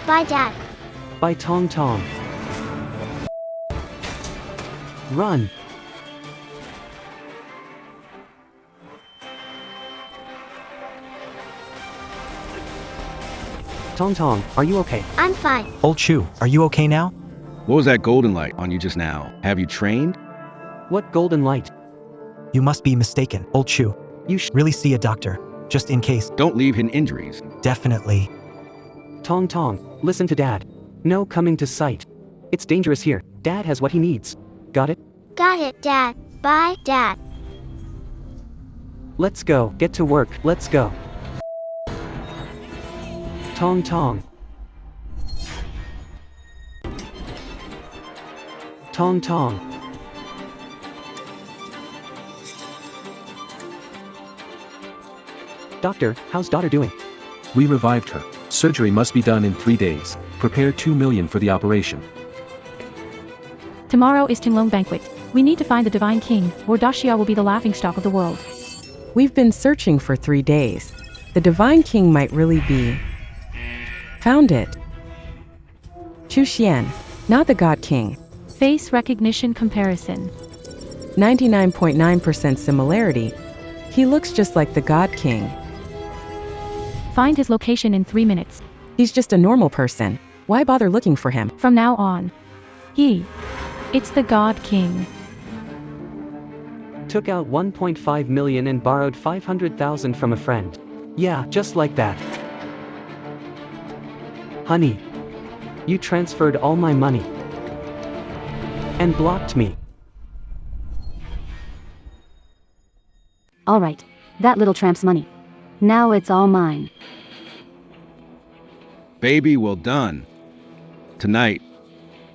Bye, Dad. By Tong Tong. Run! Tong Tong, are you okay? I'm fine. Old Chu, are you okay now? What was that golden light on you just now? Have you trained? What golden light? You must be mistaken, Old Chu. You Really see a doctor, just in case. Don't leave hidden injuries. Definitely. Tong Tong, listen to Dad. No coming to sight. It's dangerous here. Dad has what he needs. Got it? Got it, Dad. Bye, Dad. Let's go. Get to work. Let's go. Tong Tong. Tong Tong. Doctor, how's daughter doing? We revived her. Surgery must be done in 3 days. Prepare 2 million for the operation. Tomorrow is Tenglong banquet. We need to find the Divine King, or Dashia will be the laughingstock of the world. We've been searching for 3 days. The Divine King might really be. Found it. Chuxuan, not the God King. Face recognition comparison. 99.9% similarity. He looks just like the God King. Find his location in 3 minutes. He's just a normal person. Why bother looking for him? From now on. It's the God King. Took out 1.5 million and borrowed 500,000 from a friend. Yeah, just like that. Honey. You transferred all my money. And blocked me. All right. That little tramp's money. Now it's all mine. Baby, well done. Tonight,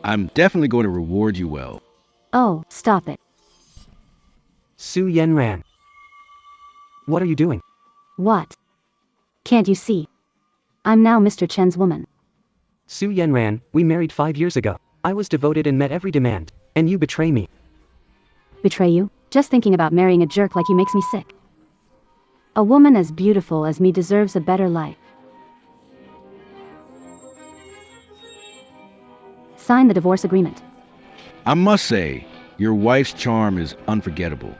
I'm definitely going to reward you well. Oh, stop it. Su Yenran. What are you doing? What? Can't you see? I'm now Mr. Chen's woman. Su Yenran, we married 5 years ago. I was devoted and met every demand. And you betray me. Betray you? Just thinking about marrying a jerk like you makes me sick. A woman as beautiful as me deserves a better life. Sign the divorce agreement. I must say, your wife's charm is unforgettable.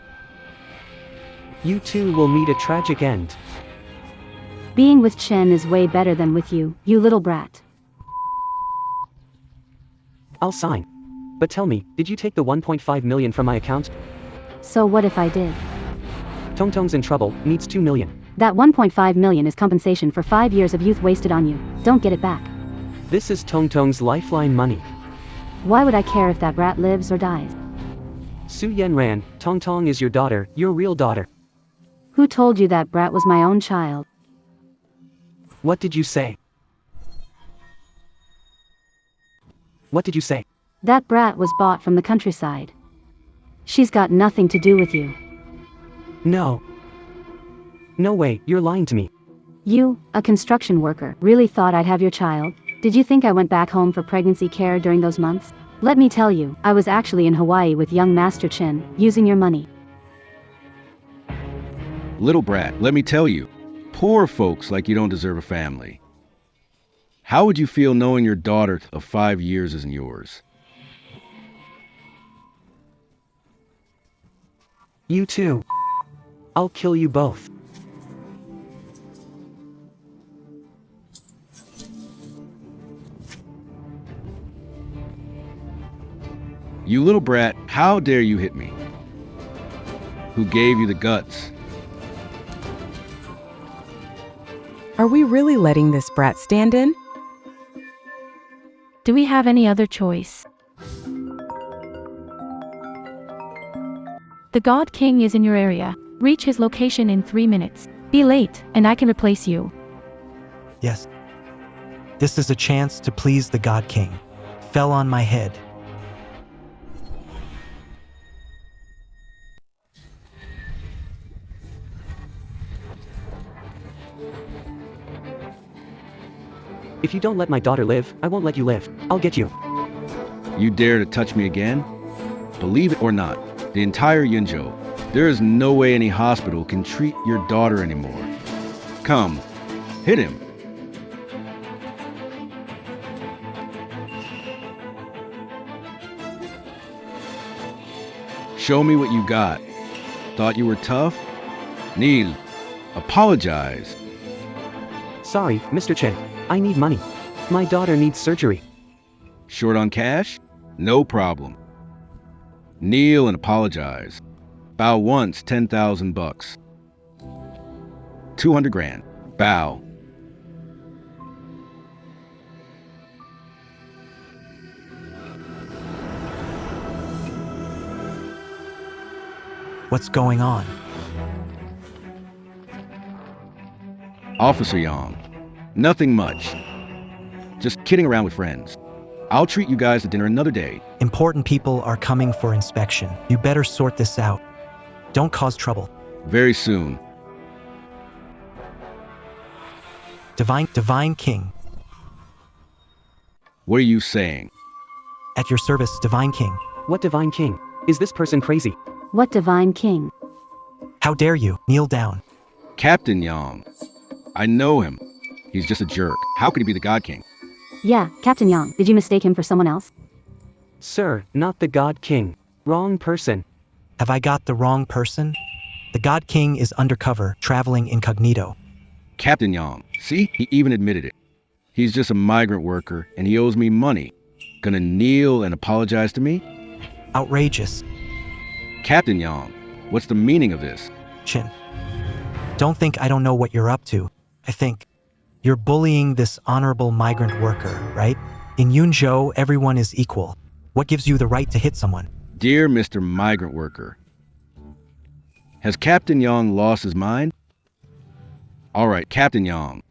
You two will meet a tragic end. Being with Chen is way better than with you, you little brat. I'll sign. But tell me, did you take the 1.5 million from my account? So what if I did? Tong Tong's in trouble, needs 2 million. That 1.5 million is compensation for 5 years of youth wasted on you. Don't get it back. This is Tong Tong's lifeline money. Why would I care if that brat lives or dies? Su Yenran, Tong Tong is your daughter, your real daughter. Who told you that brat was my own child? What did you say? What did you say? That brat was bought from the countryside. She's got nothing to do with you. No. No way, you're lying to me. You, a construction worker, really thought I'd have your child? Did you think I went back home for pregnancy care during those months? Let me tell you, I was actually in Hawaii with young Master Chen, using your money. Little brat, let me tell you, poor folks like you don't deserve a family. How would you feel knowing your daughter of 5 years isn't yours? You too. I'll kill you both. You little brat, how dare you hit me? Who gave you the guts? Are we really letting this brat stand in? Do we have any other choice? The God King is in your area. Reach his location in 3 minutes. Be late, and I can replace you. Yes. This is a chance to please the God King. Fell on my head. If you don't let my daughter live, I won't let you live. I'll get you. You dare to touch me again? Believe it or not, the entire Yunzhou, there is no way any hospital can treat your daughter anymore. Come, hit him. Show me what you got. Thought you were tough? Kneel. Apologize. Sorry, Mr. Chen. I need money. My daughter needs surgery. Short on cash? No problem. Kneel and apologize. Bow once, 10,000 bucks. 200 grand. Bow. What's going on? Officer Yong. Nothing much. Just kidding around with friends. I'll treat you guys to dinner another day. Important people are coming for inspection. You better sort this out. Don't cause trouble. Very soon. Divine King. What are you saying? At your service, Divine King. What divine king? Is this person crazy? What divine king? How dare you? Kneel down. Captain Yong. I know him. He's just a jerk. How could he be the God King? Yeah, Captain Yong. Did you mistake him for someone else? Sir, not the God King. Wrong person. Have I got the wrong person? The God King is undercover, traveling incognito. Captain Yong. See? He even admitted it. He's just a migrant worker, and he owes me money. Gonna kneel and apologize to me? Outrageous. Captain Yong, what's the meaning of this? Chin. Don't think I don't know what you're up to. I think you're bullying this honorable migrant worker, right? In Yunzhou, everyone is equal. What gives you the right to hit someone? Dear Mr. Migrant Worker, has Captain Yong lost his mind? All right, Captain Yong,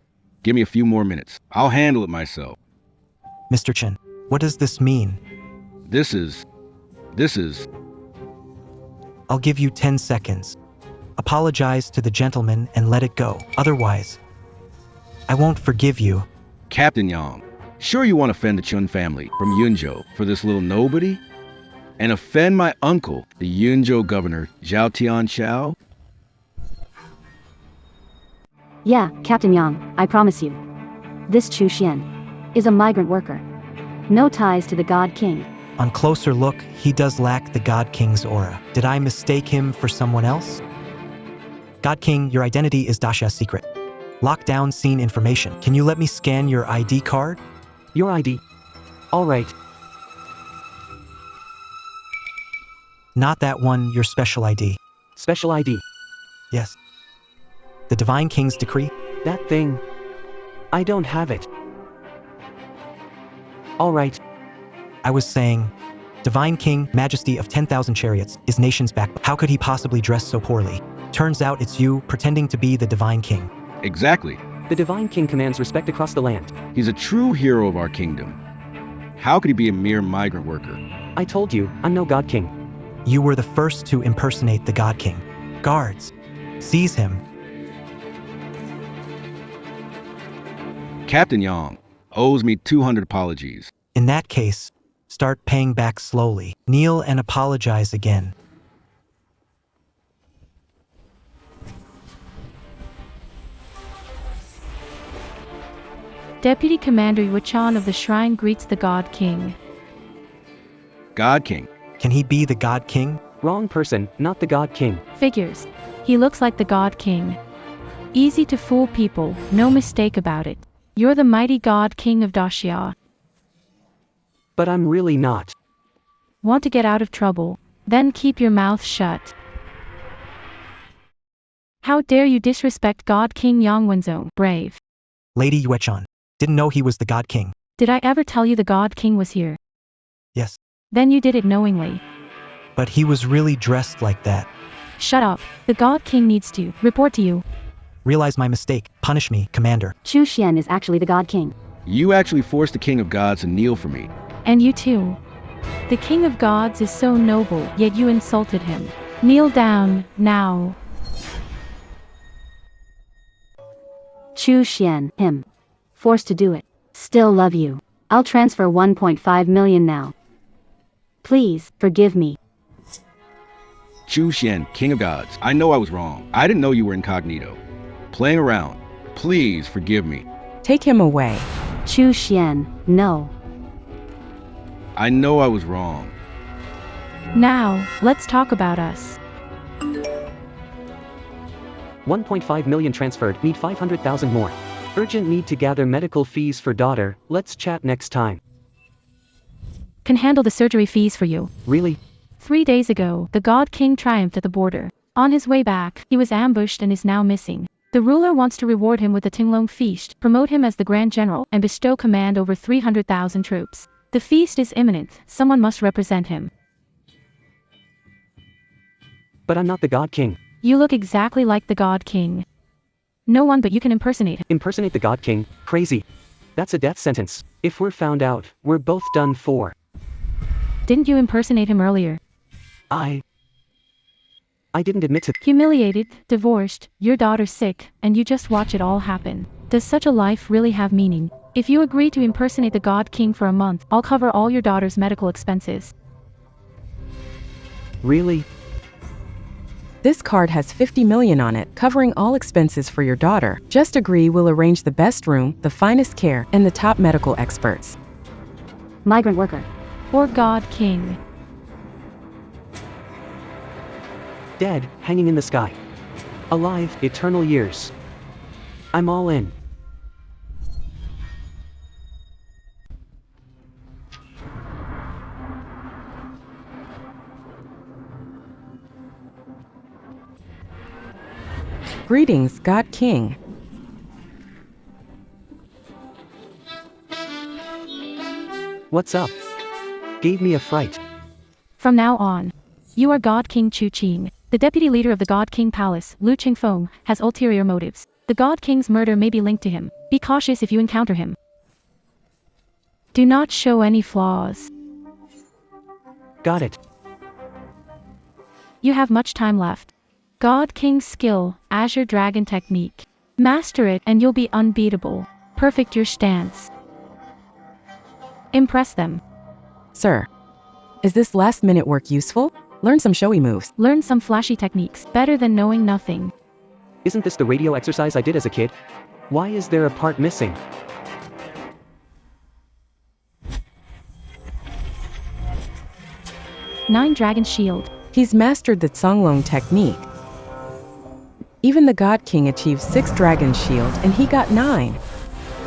give me a few more minutes. I'll handle it myself. Mr. Chin, what does this mean? This is... I'll give you 10 seconds. Apologize to the gentleman and let it go. Otherwise, I won't forgive you. Captain Yong, sure you won't offend the Chun family from Yunzhou for this little nobody? And offend my uncle, the Yunzhou governor, Zhao Tianxiao? Yeah, Captain Yang, I promise you. This Chuxuan is a migrant worker. No ties to the God King. On closer look, he does lack the God King's aura. Did I mistake him for someone else? God King, your identity is Dasha's secret. Lockdown scene information. Can you let me scan your ID card? Your ID. All right. Not that one, your special ID. Special ID. Yes. The Divine King's decree? That thing. I don't have it. All right. I was saying, Divine King, Majesty of 10,000 chariots, is nation's back. How could he possibly dress so poorly? Turns out it's you, pretending to be the Divine King. Exactly. The divine king commands respect across the land. He's a true hero of our kingdom. How could he be a mere migrant worker? I told you, I'm no God King. You were the first to impersonate the God King. Guards, seize him. Captain Yong owes me 200 apologies. In that case, start paying back slowly. Kneel and apologize again. Deputy Commander Yuechan of the Shrine greets the God King. God King. Can he be the God King? Wrong person, not the God King. Figures. He looks like the God King. Easy to fool people, no mistake about it. You're the mighty God King of Daxia. But I'm really not. Want to get out of trouble? Then keep your mouth shut. How dare you disrespect God King Yang Wenzhou, brave. Lady Yuechan. Didn't know he was the God King. Did I ever tell you the God King was here? Yes. Then you did it knowingly. But he was really dressed like that. Shut up. The God King needs to report to you. Realize my mistake. Punish me, Commander. Chuxuan is actually the God King. You actually forced the King of Gods to kneel for me. And you too. The King of Gods is so noble, yet you insulted him. Kneel down, now. Chuxuan, him. Forced to do it. Still love you. I'll transfer 1.5 million now. Please, forgive me. Chuxuan, King of Gods, I know I was wrong. I didn't know you were incognito. Playing around. Please forgive me. Take him away. Chuxuan, no. I know I was wrong. Now, let's talk about us. 1.5 million transferred, need 500,000 more. Urgent need to gather medical fees for daughter, let's chat next time. Can handle the surgery fees for you. Really? 3 days ago, the God King triumphed at the border. On his way back, he was ambushed and is now missing. The ruler wants to reward him with a Tenglong feast, promote him as the Grand General, and bestow command over 300,000 troops. The feast is imminent, someone must represent him. But I'm not the God King. You look exactly like the God King. No one but you can impersonate him. Impersonate the God King? Crazy. That's a death sentence. If we're found out, we're both done for. Didn't you impersonate him earlier? I didn't admit to. Humiliated, divorced, your daughter's sick, and you just watch it all happen. Does such a life really have meaning? If you agree to impersonate the God King for a month, I'll cover all your daughter's medical expenses. Really? This card has 50 million on it, covering all expenses for your daughter. Just agree, we'll arrange the best room, the finest care, and the top medical experts. Migrant worker. Or God King. Dead, hanging in the sky. Alive, eternal years. I'm all in. Greetings, God King. What's up? Gave me a fright. From now on, you are God King Chuxuan. The deputy leader of the God King Palace, Lu Qingfeng, has ulterior motives. The God King's murder may be linked to him. Be cautious if you encounter him. Do not show any flaws. Got it. You have much time left. God King's skill, Azure Dragon technique. Master it and you'll be unbeatable. Perfect your stance. Impress them. Sir, is this last-minute work useful? Learn some showy moves. Learn some flashy techniques. Better than knowing nothing. Isn't this the radio exercise I did as a kid? Why is there a part missing? Nine Dragon Shield. He's mastered the Tenglong technique. Even the God King achieved 6 Dragon Shield and he got 9.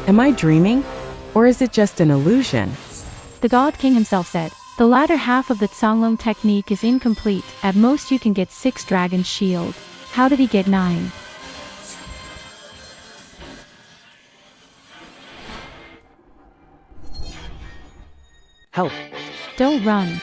Am I dreaming? Or is it just an illusion? The God King himself said, the latter half of the Tenglong technique is incomplete. At most you can get 6 Dragon Shield. How did he get 9? Help. Don't run.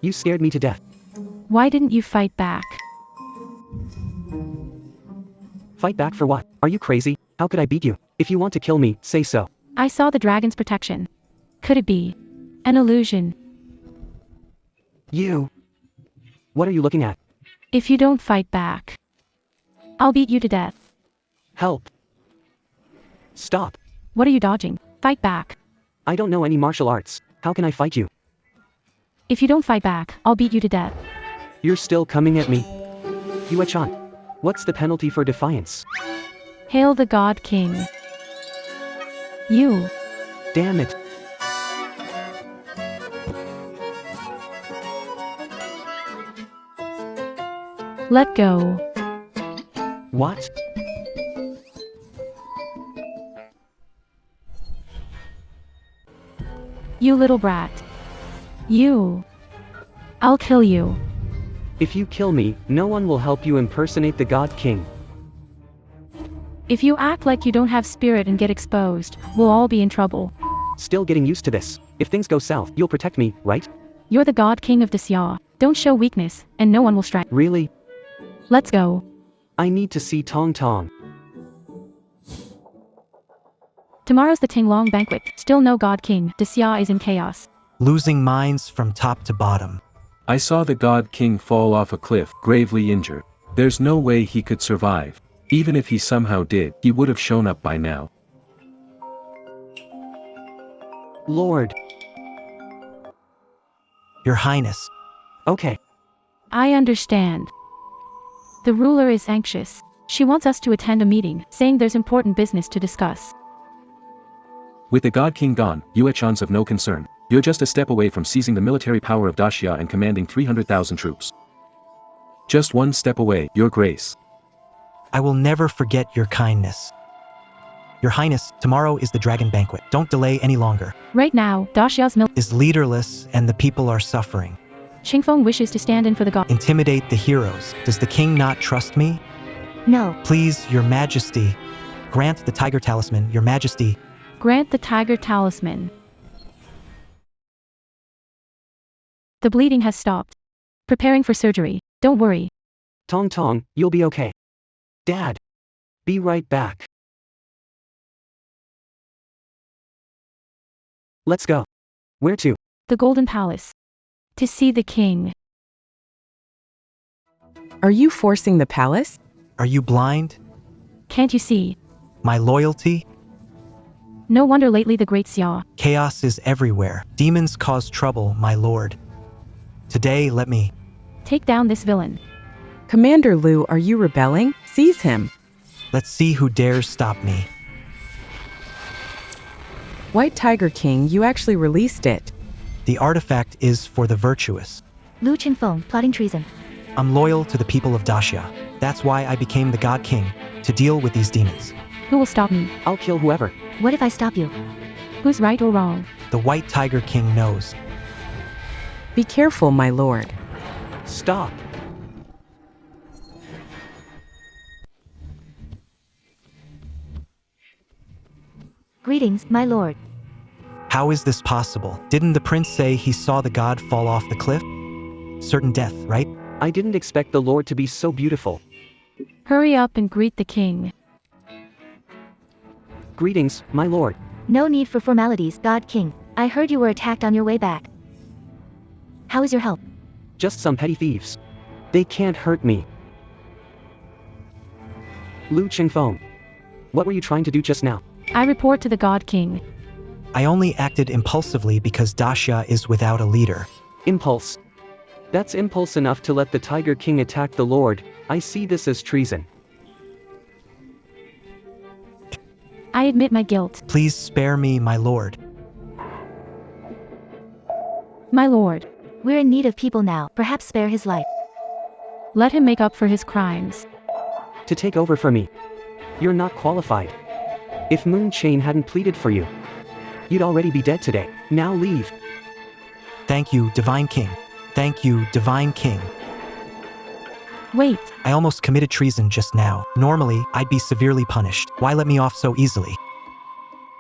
You scared me to death. Why didn't you fight back? Fight back for what? Are you crazy? How could I beat you? If you want to kill me, say so. I saw the dragon's protection. Could it be an illusion? You. What are you looking at? If you don't fight back, I'll beat you to death. Help. Stop. What are you dodging? Fight back. I don't know any martial arts. How can I fight you? If you don't fight back, I'll beat you to death. You're still coming at me. Yuechan. What's the penalty for defiance? Hail the God King. You. Damn it. Let go. What? You little brat. You. I'll kill you. If you kill me, no one will help you impersonate the God King. If you act like you don't have spirit and get exposed, we'll all be in trouble. Still getting used to this. If things go south, you'll protect me, right? You're the God King of Desya. Don't show weakness, and no one will strike. Really? Let's go. I need to see Tong Tong. Tomorrow's the Tenglong banquet. Still no God King. Desya is in chaos. Losing minds from top to bottom. I saw the God King fall off a cliff, gravely injured. There's no way he could survive. Even if he somehow did, he would have shown up by now. Lord. Your Highness. Okay. I understand. The ruler is anxious. She wants us to attend a meeting, saying there's important business to discuss. With the God King gone, Yuechan's of no concern. You're just a step away from seizing the military power of Daxia and commanding 300,000 troops. Just one step away, Your Grace. I will never forget your kindness. Your Highness, tomorrow is the dragon banquet. Don't delay any longer. Right now, Daxia's Is leaderless and the people are suffering. Qingfeng wishes to stand in for the god. Intimidate the heroes. Does the king not trust me? No. Please, your majesty. Grant the tiger talisman, your majesty. Grant the tiger talisman. The bleeding has stopped. Preparing for surgery. Don't worry. Tong Tong, you'll be okay. Dad. Be right back. Let's go. Where to? The Golden Palace. To see the king. Are you forcing the palace? Are you blind? Can't you see? My loyalty? No wonder lately the great Xia. Chaos is everywhere. Demons cause trouble, my lord. Today, let me. Take down this villain. Commander Liu, are you rebelling? Seize him. Let's see who dares stop me. White Tiger King, you actually released it. The artifact is for the virtuous. Lu Qingfeng, plotting treason. I'm loyal to the people of Daxia. That's why I became the God King, to deal with these demons. Who will stop me? I'll kill whoever. What if I stop you? Who's right or wrong? The White Tiger King knows. Be careful, my lord. Stop. Greetings, my lord. How is this possible? Didn't the prince say he saw the god fall off the cliff? Certain death, right? I didn't expect the Lord to be so beautiful. Hurry up and greet the king. Greetings, my lord. No need for formalities, God King. I heard you were attacked on your way back. How is your health? Just some petty thieves. They can't hurt me. Lu Qingfeng. What were you trying to do just now? I report to the God King. I only acted impulsively because Daxia is without a leader. Impulse. That's impulse enough to let the Tiger King attack the Lord. I see this as treason. I admit my guilt. Please spare me, my lord. My lord, We're in need of people now. Perhaps spare his life. let him make up for his crimes. To take over for me. You're not qualified. If Moon Chain hadn't pleaded for you, you'd already be dead today. Now leave. Thank you, Divine King. Thank you, Divine King. Wait, I almost committed treason just now. Normally, I'd be severely punished. Why let me off so easily?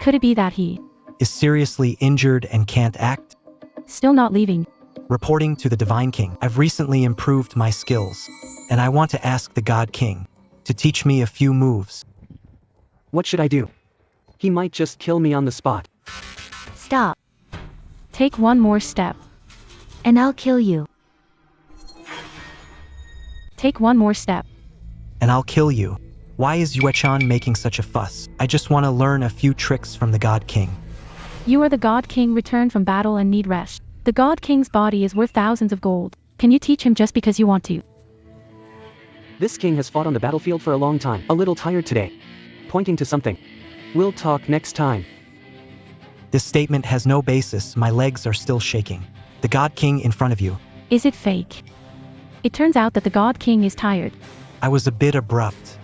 could it be that he Is seriously injured and can't act? still not leaving? Reporting to the Divine King, I've recently improved my skills, and I want to ask the God King to teach me a few moves. What should I do? He might just kill me on the spot. Stop, Take one more step. and I'll kill you. Take one more step. And I'll kill you. Why is Yuechan making such a fuss? I just want to learn a few tricks from the God King. You are the God King returned from battle and need rest. The God King's body is worth thousands of gold. Can you teach him just because you want to? This king has fought on the battlefield for a long time. A little tired today. Pointing to something. We'll talk next time. This statement has no basis. My legs are still shaking. The God King in front of you. Is it fake? It turns out that the God King is tired. I was a bit abrupt.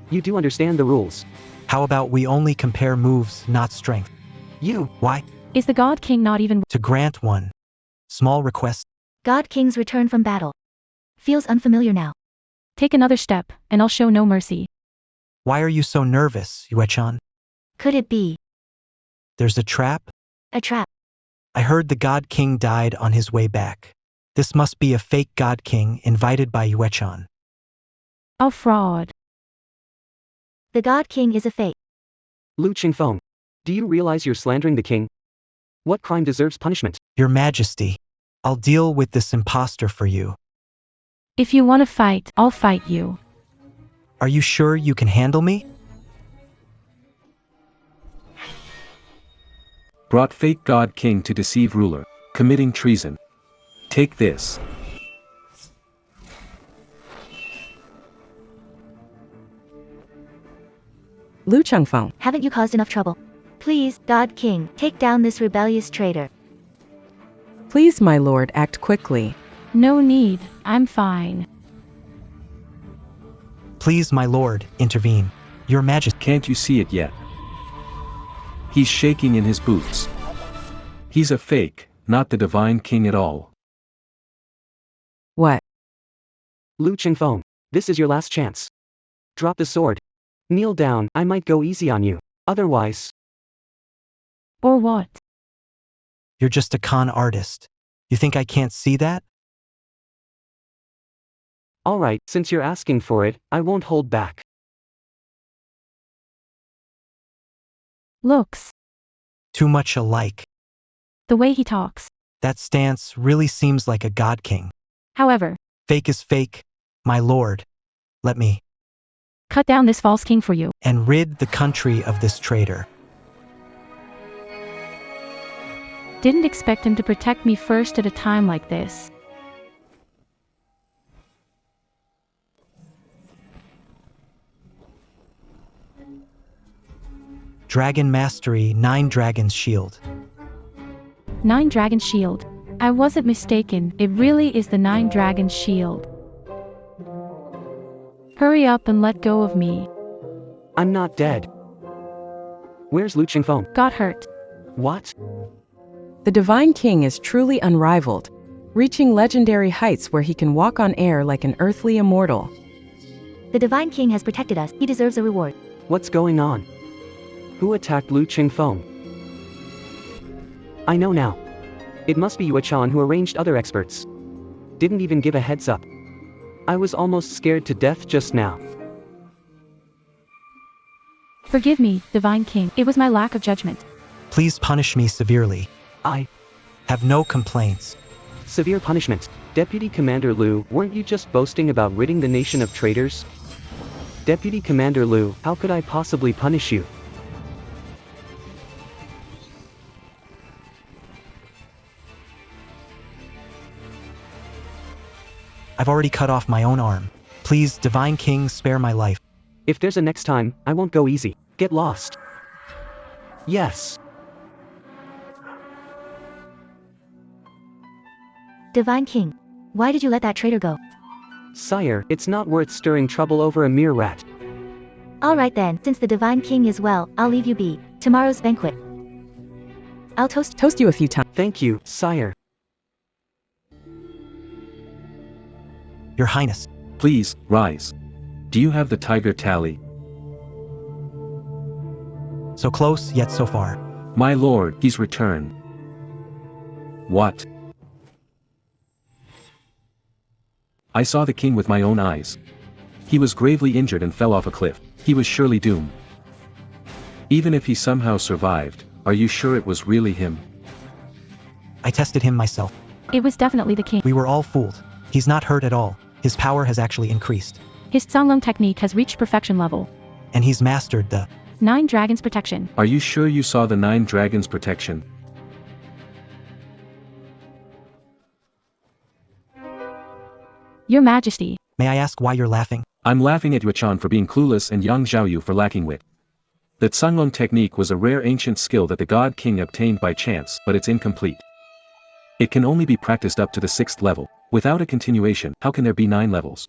You do understand the rules. How about we only compare moves, not strength? You. Why? Is the God King not even... To grant one small request. God King's return from battle. Feels unfamiliar now. Take another step, and I'll show no mercy. Why are you so nervous, Yuechan? Could it be There's a trap? a trap? I heard the God King died on his way back. This must be a fake God King invited by Yuechan. A fraud. The God King is a fake. Lu Qingfeng. Do you realize you're slandering the king? What crime deserves punishment? Your Majesty, I'll deal with this impostor for you. If you want to fight, I'll fight you. Are you sure you can handle me? Brought fake God King to deceive ruler, committing treason. Take this. Lu Chengfeng. Haven't you caused enough trouble? Please, God King, take down this rebellious traitor. Please, my lord, act quickly. No need, I'm fine. Please, my lord, intervene. Your Majesty. Can't you see it yet? He's shaking in his boots. He's a fake, not the divine king at all. What? Lu Chengfeng, this is your last chance. Drop the sword. Kneel down, I might go easy on you. Otherwise, Or what? You're just a con artist. You think I can't see that? alright, since you're asking for it, I won't hold back. Looks. Too much alike. The way he talks. That stance really seems like a god king. However, Fake is fake, my lord. Let me. cut down this false king for you. And rid the country of this traitor. Didn't expect him to protect me first at a time like this. Dragon Mastery 9 Dragon's Shield. 9 Dragon Shield. I wasn't mistaken, it really is the 9 Dragon Shield. Hurry up and let go of me. I'm not dead. Where's Lu Chengfeng? Got hurt. What? The Divine King is truly unrivaled, reaching legendary heights where he can walk on air like an earthly immortal. The Divine King has protected us. He deserves a reward. What's going on? Who attacked Lu Chengfeng? I know now. It must be Yuechan who arranged other experts. Didn't even give a heads up. I was almost scared to death just now. Forgive me, Divine King. It was my lack of judgment. Please punish me severely. I have no complaints. Severe punishment. Deputy Commander Lu, weren't you just boasting about ridding the nation of traitors? Deputy Commander Lu, how could I possibly punish you? I've already cut off my own arm. Please, Divine King, spare my life. If there's a next time, I won't go easy. Get lost. Yes. Divine King, why did you let that traitor go? Sire, it's not worth stirring trouble over a mere rat. Alright then, since the Divine King is well, I'll leave you be. Tomorrow's banquet. I'll toast you a few times. Thank you, sire. Your Highness. Please, rise. Do you have the tiger tally? So close, yet so far. My lord, he's returned. What? I saw the king with my own eyes. He was gravely injured and fell off a cliff. He was surely doomed. Even if he somehow survived, are you sure it was really him? I tested him myself. It was definitely the king. We were all fooled. He's not hurt at all. His power has actually increased. His Tenglong technique has reached perfection level. And he's mastered the 9 Dragons Protection. Are you sure you saw the 9 Dragons Protection? Your Majesty. May I ask why you're laughing? I'm laughing at Yuechan for being clueless and Yang Zhaoyu for lacking wit. The Tenglong technique was a rare ancient skill that the God King obtained by chance, but it's incomplete. It can only be practiced up to the 6th level. Without a continuation, how can there be 9 levels?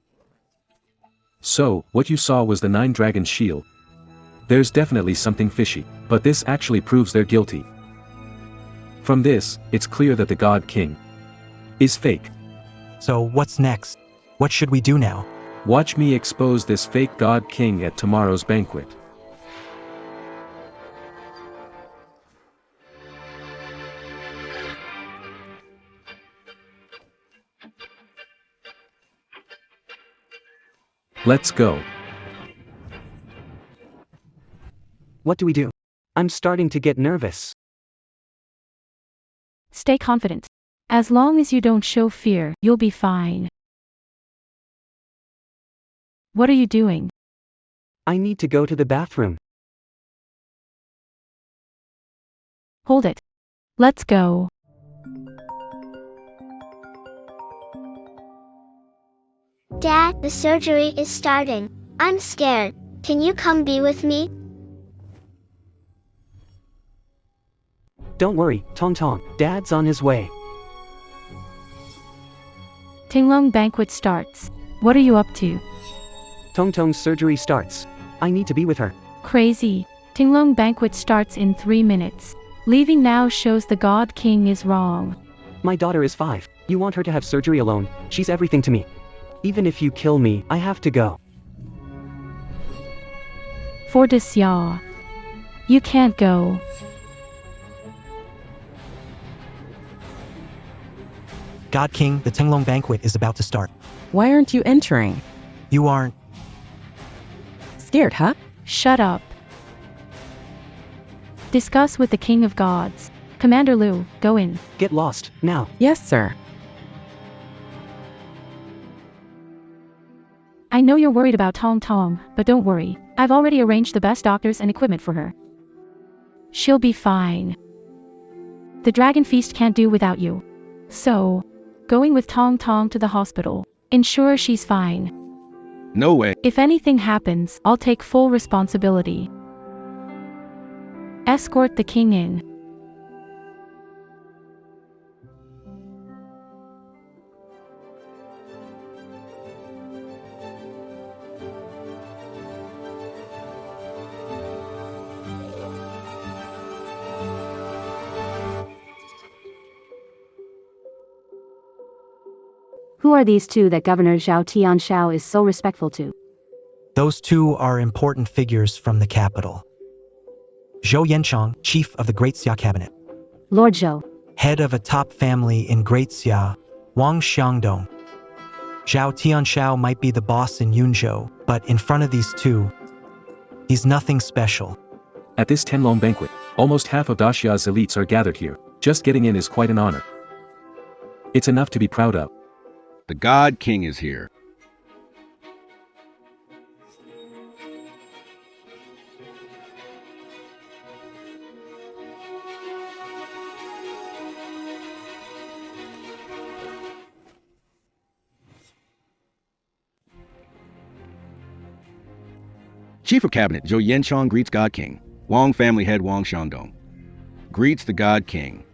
So, what you saw was the 9 Dragon Shield. There's definitely something fishy, but this actually proves they're guilty. From this, it's clear that the God King is fake. So, what's next? What should we do now? Watch me expose this fake God King at tomorrow's banquet. Let's go. What do we do? I'm starting to get nervous. Stay confident. As long as you don't show fear, you'll be fine. What are you doing? I need to go to the bathroom. Hold it. Let's go. Dad, the surgery is starting. I'm scared. Can you come be with me? Don't worry, Tong Tong, Dad's on his way. Tenglong banquet starts. What are you up to? Tong Tong's surgery starts. I need to be with her. Crazy. Tenglong banquet starts in 3 minutes. Leaving now shows the God King is wrong. My daughter is 5. You want her to have surgery alone? She's everything to me. Even if you kill me, I have to go. Vortex. You can't go. God King, the Tenglong banquet is about to start. Why aren't you entering? You aren't. Scared, huh? Shut up. Discuss with the King of Gods. Commander Lu, go in. Get lost, now. Yes, sir. I know you're worried about Tong Tong, but don't worry. I've already arranged the best doctors and equipment for her. She'll be fine. The Dragon Feast can't do without you. So, going with Tong Tong to the hospital. Ensure she's fine. No way. If anything happens, I'll take full responsibility. Escort the king in. Who are these two that Governor Zhao Tianshao is so respectful to? Those two are important figures from the capital. Zhou Yanchang, chief of the Great Xia cabinet. Lord Zhou. Head of a top family in Great Xia, Wang Xiangdong. Zhao Tianshao might be the boss in Yunzhou, but in front of these two, he's nothing special. At this Tenglong banquet, almost half of Daxia's elites are gathered here. Just getting in is quite an honor. It's enough to be proud of. The God King is here. Chief of Cabinet Zhou Yanchang greets God King. Wang family head Wang Xiangdong greets the God King.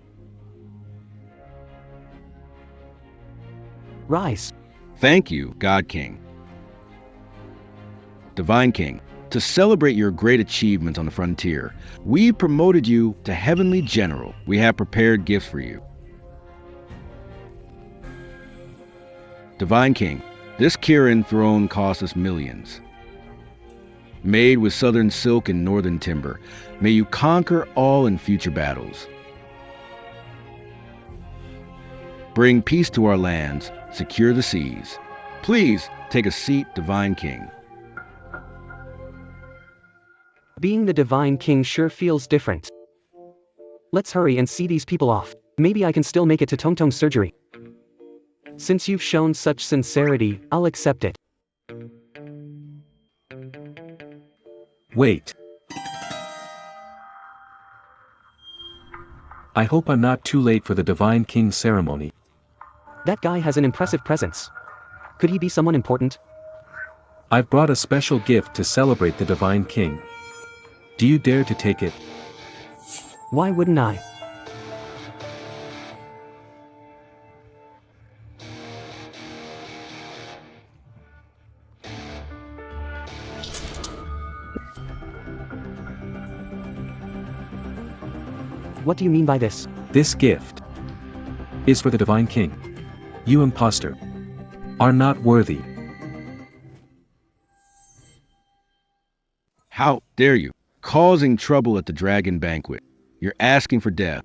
Rise. Thank you, God King. Divine King, to celebrate your great achievements on the frontier, we promoted you to Heavenly General. We have prepared gifts for you. Divine King, this Kirin throne cost us millions. Made with southern silk and northern timber, may you conquer all in future battles. Bring peace to our lands, secure the seas. Please take a seat, Divine King. Being the Divine King sure feels different. Let's hurry and see these people off. Maybe I can still make it to Tong Tong's surgery. Since you've shown such sincerity, I'll accept it. Wait. I hope I'm not too late for the Divine King ceremony. That guy has an impressive presence. Could he be someone important? I've brought a special gift to celebrate the Divine King. Do you dare to take it? Why wouldn't I? What do you mean by this? This gift is for the Divine King. You impostor are not worthy. How dare you? Causing trouble at the dragon banquet. You're asking for death.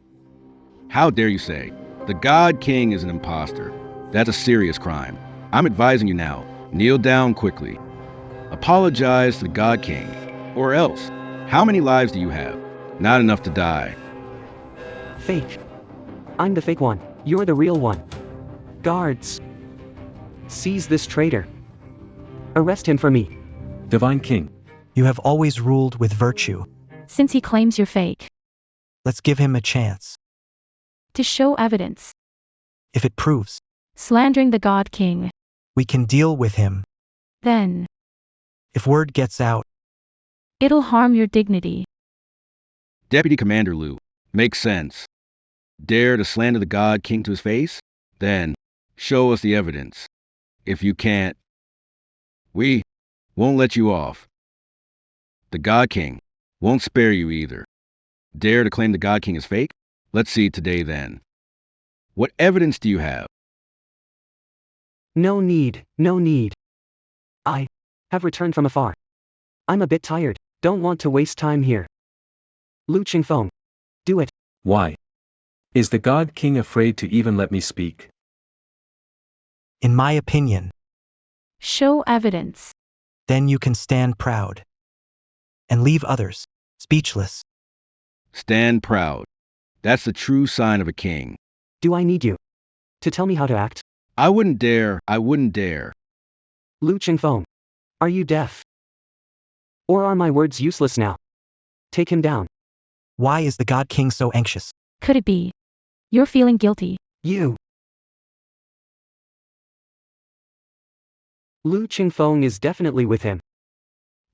How dare you say, the God King is an impostor. That's a serious crime. I'm advising you now, kneel down quickly. Apologize to the God King, or else. How many lives do you have? Not enough to die. Fake. I'm the fake one. You're the real one. Guards. Seize this traitor. Arrest him for me. Divine King. You have always ruled with virtue. Since he claims you're fake. Let's give him a chance. To show evidence. If it proves, Slandering the God King. we can deal with him. Then. If word gets out, It'll harm your dignity. Deputy Commander Lu, makes sense. Dare to slander the God King to his face? Then, show us the evidence. If you can't, we won't let you off. The God King won't spare you either. Dare to claim the God King is fake? Let's see today then. What evidence do you have? No need, no need. I have returned from afar. I'm a bit tired, don't want to waste time here. Lu Qingfeng. Do it. Why? Is the God King afraid to even let me speak? In my opinion, Show evidence. then you can stand proud and leave others speechless. Stand proud. That's the true sign of a king. Do I need you to tell me how to act? I wouldn't dare. Lu Qingfeng. Are you deaf? Or are my words useless now? Take him down. Why is the God King so anxious? Could it be? You're feeling guilty. You. Lu Qingfeng is definitely with him.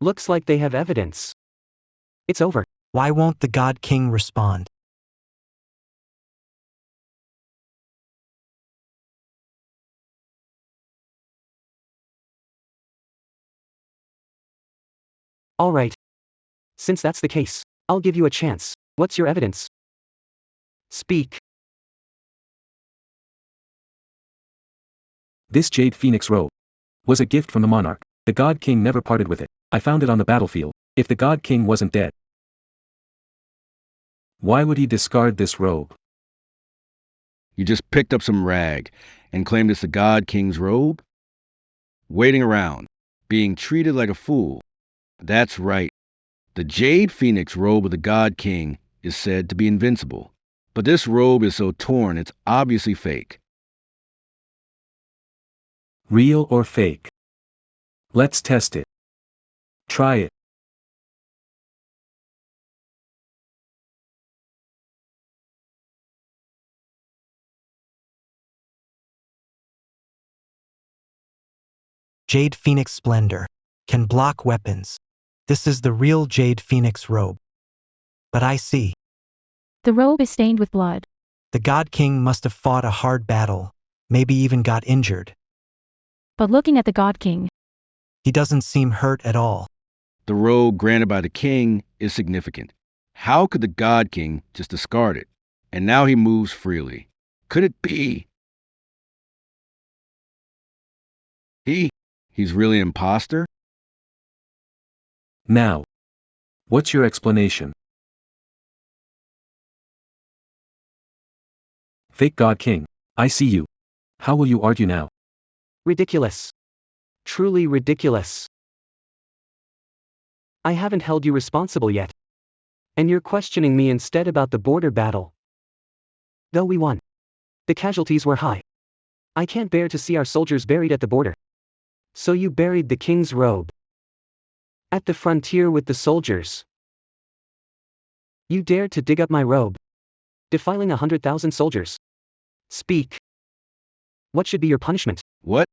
Looks like they have evidence. It's over. Why won't the God King respond? Alright. Since that's the case, I'll give you a chance. What's your evidence? Speak. This jade phoenix robe was a gift from the monarch. The God King never parted with it. I found it on the battlefield. If the God King wasn't dead, why would he discard this robe? You just picked up some rag and claimed it's the God King's robe? Waiting around, being treated like a fool. That's right. The Jade Phoenix robe of the God King is said to be invincible. But this robe is so torn it's obviously fake. Real or fake? Let's test it. Try it. Jade Phoenix Splendor can block weapons. This is the real Jade Phoenix robe. But I see. The robe is stained with blood. The God King must have fought a hard battle, maybe even got injured. But looking at the God King, He doesn't seem hurt at all. The robe granted by the king is significant. How could the God King just discard it? And now he moves freely. Could it be? He's really an impostor? Now, what's your explanation? Fake God King, I see you. How will you argue now? Ridiculous. Truly ridiculous. I haven't held you responsible yet. And you're questioning me instead about the border battle. Though we won, the casualties were high. I can't bear to see our soldiers buried at the border. So you buried the king's robe. At the frontier with the soldiers. You dared to dig up my robe. Defiling 100,000 soldiers. Speak. What should be your punishment? What?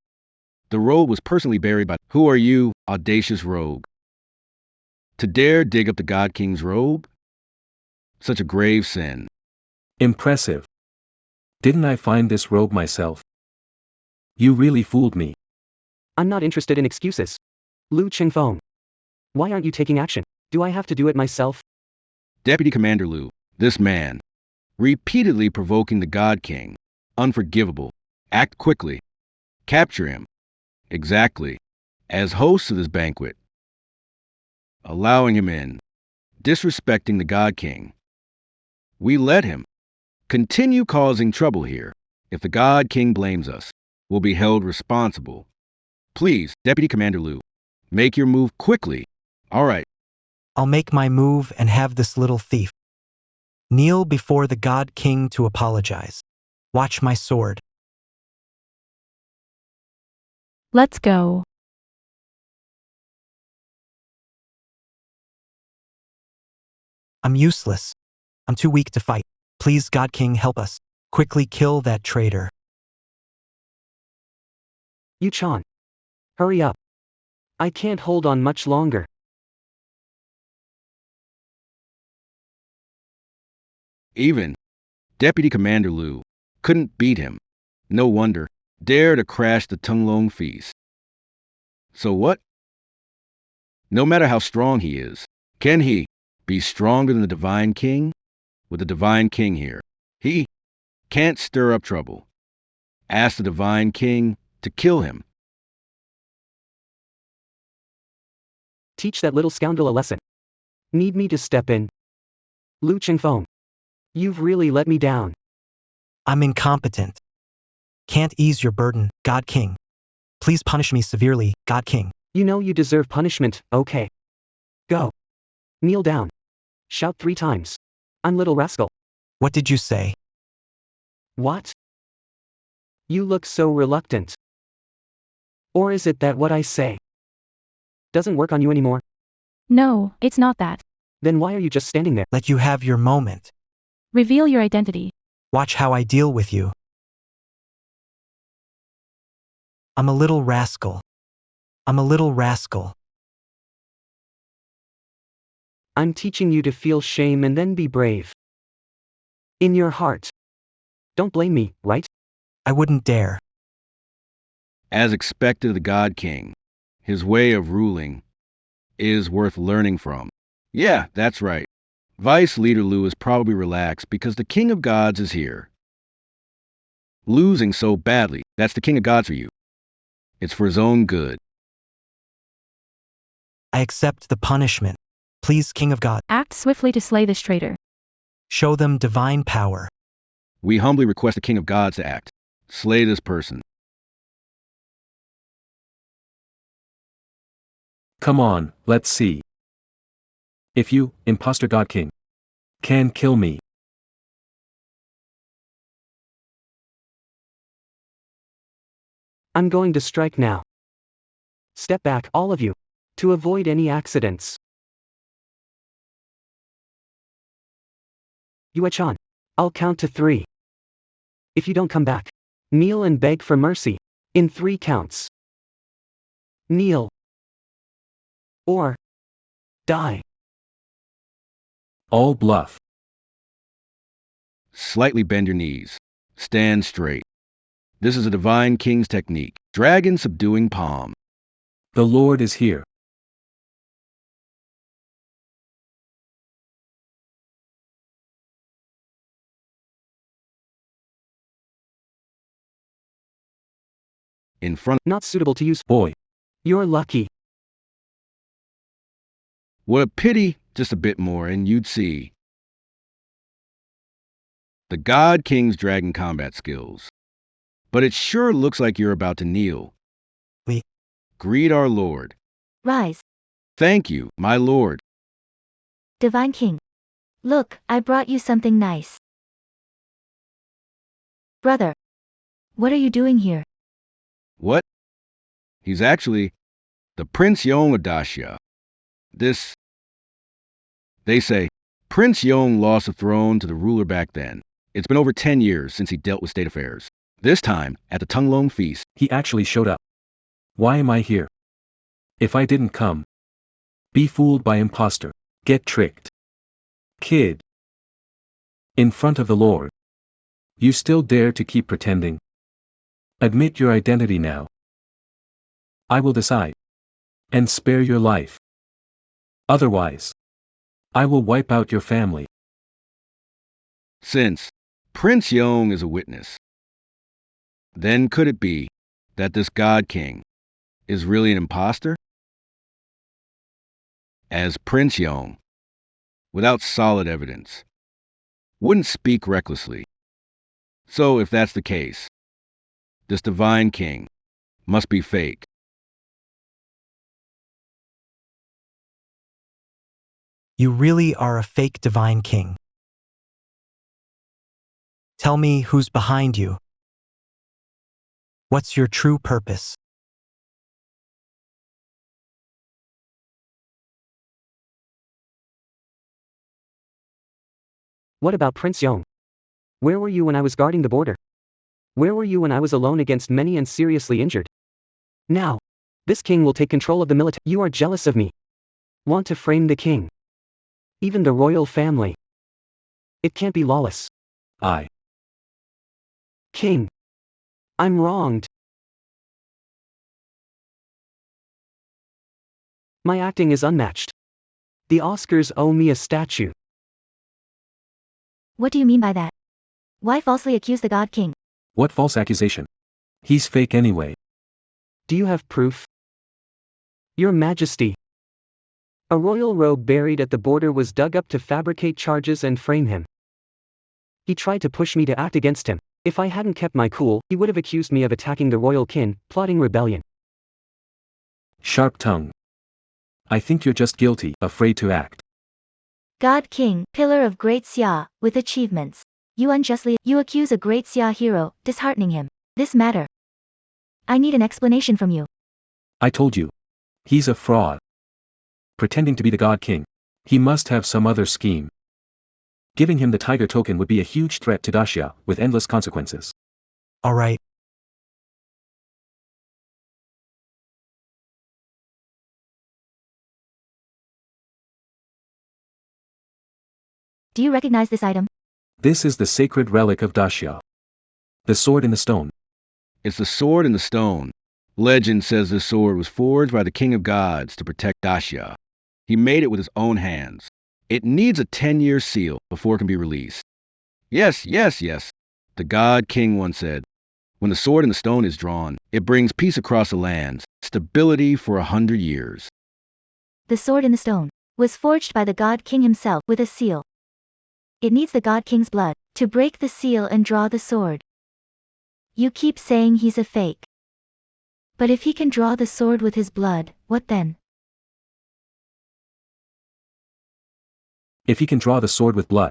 The robe was personally buried by... Who are you, audacious rogue? To dare dig up the God King's robe? Such a grave sin. Impressive. Didn't I find this robe myself? You really fooled me. I'm not interested in excuses. Lu Qingfeng. Why aren't you taking action? Do I have to do it myself? Deputy Commander Lu, this man, repeatedly provoking the God King. Unforgivable. Act quickly. Capture him. Exactly. As host of this banquet. Allowing him in. Disrespecting the God King. We let him. Continue causing trouble here. If the God King blames us, we'll be held responsible. Please, Deputy Commander Lu, make your move quickly. All right. I'll make my move and have this little thief kneel before the God King to apologize. Watch my sword. let's go. I'm useless. I'm too weak to fight. Please, God King, help us. Quickly kill that traitor. Yuechan. Hurry up. I can't hold on much longer. Even Deputy Commander Lu. Couldn't beat him. No wonder. Dare to crash the Tenglong feast. So what? No matter how strong he is, can he be stronger than the Divine King? With the Divine King here, he can't stir up trouble. Ask the Divine King to kill him. Teach that little scoundrel a lesson. Need me to step in? Lu Qingfeng. You've really let me down. I'm incompetent. Can't ease your burden, God King. Please punish me severely, God King. You know you deserve punishment, okay. Go. Kneel down. Shout 3 times. I'm little rascal. What did you say? What? You look so reluctant. Or is it that what I say doesn't work on you anymore? No, it's not that. Then why are you just standing there? Let you have your moment. Reveal your identity. Watch how I deal with you. I'm a little rascal. I'm a little rascal. I'm teaching you to feel shame and then be brave. In your heart. Don't blame me, right? I wouldn't dare. As expected of the God King, his way of ruling is worth learning from. Yeah, that's right. Vice Leader Lu is probably relaxed because the King of Gods is here. Losing so badly, that's the King of Gods for you. It's for his own good. I accept the punishment. Please, King of God, Act swiftly to slay this traitor. show them divine power. We humbly request the King of Gods to act. Slay this person. Come on, let's see. If you, impostor God King, can kill me. I'm going to strike now. Step back, all of you, to avoid any accidents. Yuechan, I'll count to 3. If you don't come back, kneel and beg for mercy, in 3 counts. Kneel. Or die. All bluff. Slightly bend your knees. Stand straight. This is a Divine King's technique. Dragon subduing palm. The Lord is here. In front. Not suitable to use. Boy. You're lucky. What a pity, just a bit more and you'd see. The God King's dragon combat skills. But it sure looks like you're about to kneel. We Greet our Lord. Rise, Thank you, my Lord. Divine King. Look, I brought you something nice. Brother. What are you doing here? What? He's actually the Prince Yong of Daxia. They say, Prince Yong lost the throne to the ruler back then. It's been over 10 years since he dealt with state affairs. This time, at the Tenglong feast, He actually showed up. Why am I here? If I didn't come. Be fooled by impostor. Get tricked. Kid. In front of the Lord. You still dare to keep pretending? Admit your identity now. I will decide. And spare your life. Otherwise, I will wipe out your family. since Prince Yong is a witness, then could it be that this God King is really an impostor? As Prince Yong, without solid evidence, wouldn't speak recklessly. So if that's the case, this Divine King must be fake. You really are a fake Divine King. Tell me who's behind you. What's your true purpose? What about Prince Yong? Where were you when I was guarding the border? Where were you when I was alone against many and seriously injured? Now, this king will take control of the military. You are jealous of me. Want to frame the king. Even the royal family. It can't be lawless. King. I'm wronged. My acting is unmatched. The Oscars owe me a statue. What do you mean by that? Why falsely accuse the God King? What false accusation? He's fake anyway. Do you have proof? Your Majesty. A royal robe buried at the border was dug up to fabricate charges and frame him. He tried to push me to act against him. If I hadn't kept my cool, he would have accused me of attacking the royal kin, plotting rebellion. Sharp tongue. I think you're just guilty, afraid to act. God King, pillar of great Xia, with achievements. You accuse a great Xia hero, disheartening him. This matter. I need an explanation from you. I told you. He's a fraud. Pretending to be the God King. He must have some other scheme. Giving him the tiger token would be a huge threat to Daxia, with endless consequences. All right. Do you recognize this item? This is the sacred relic of Daxia. The sword in the stone. It's the sword in the stone. Legend says this sword was forged by the King of Gods to protect Daxia. He made it with his own hands. It needs a 10-year seal before it can be released. Yes. The God King once said, when the sword in the stone is drawn, it brings peace across the lands, stability for 100 years. The sword in the stone was forged by the God King himself with a seal. It needs the God King's blood to break the seal and draw the sword. You keep saying he's a fake. But if he can draw the sword with his blood, what then? If he can draw the sword with blood,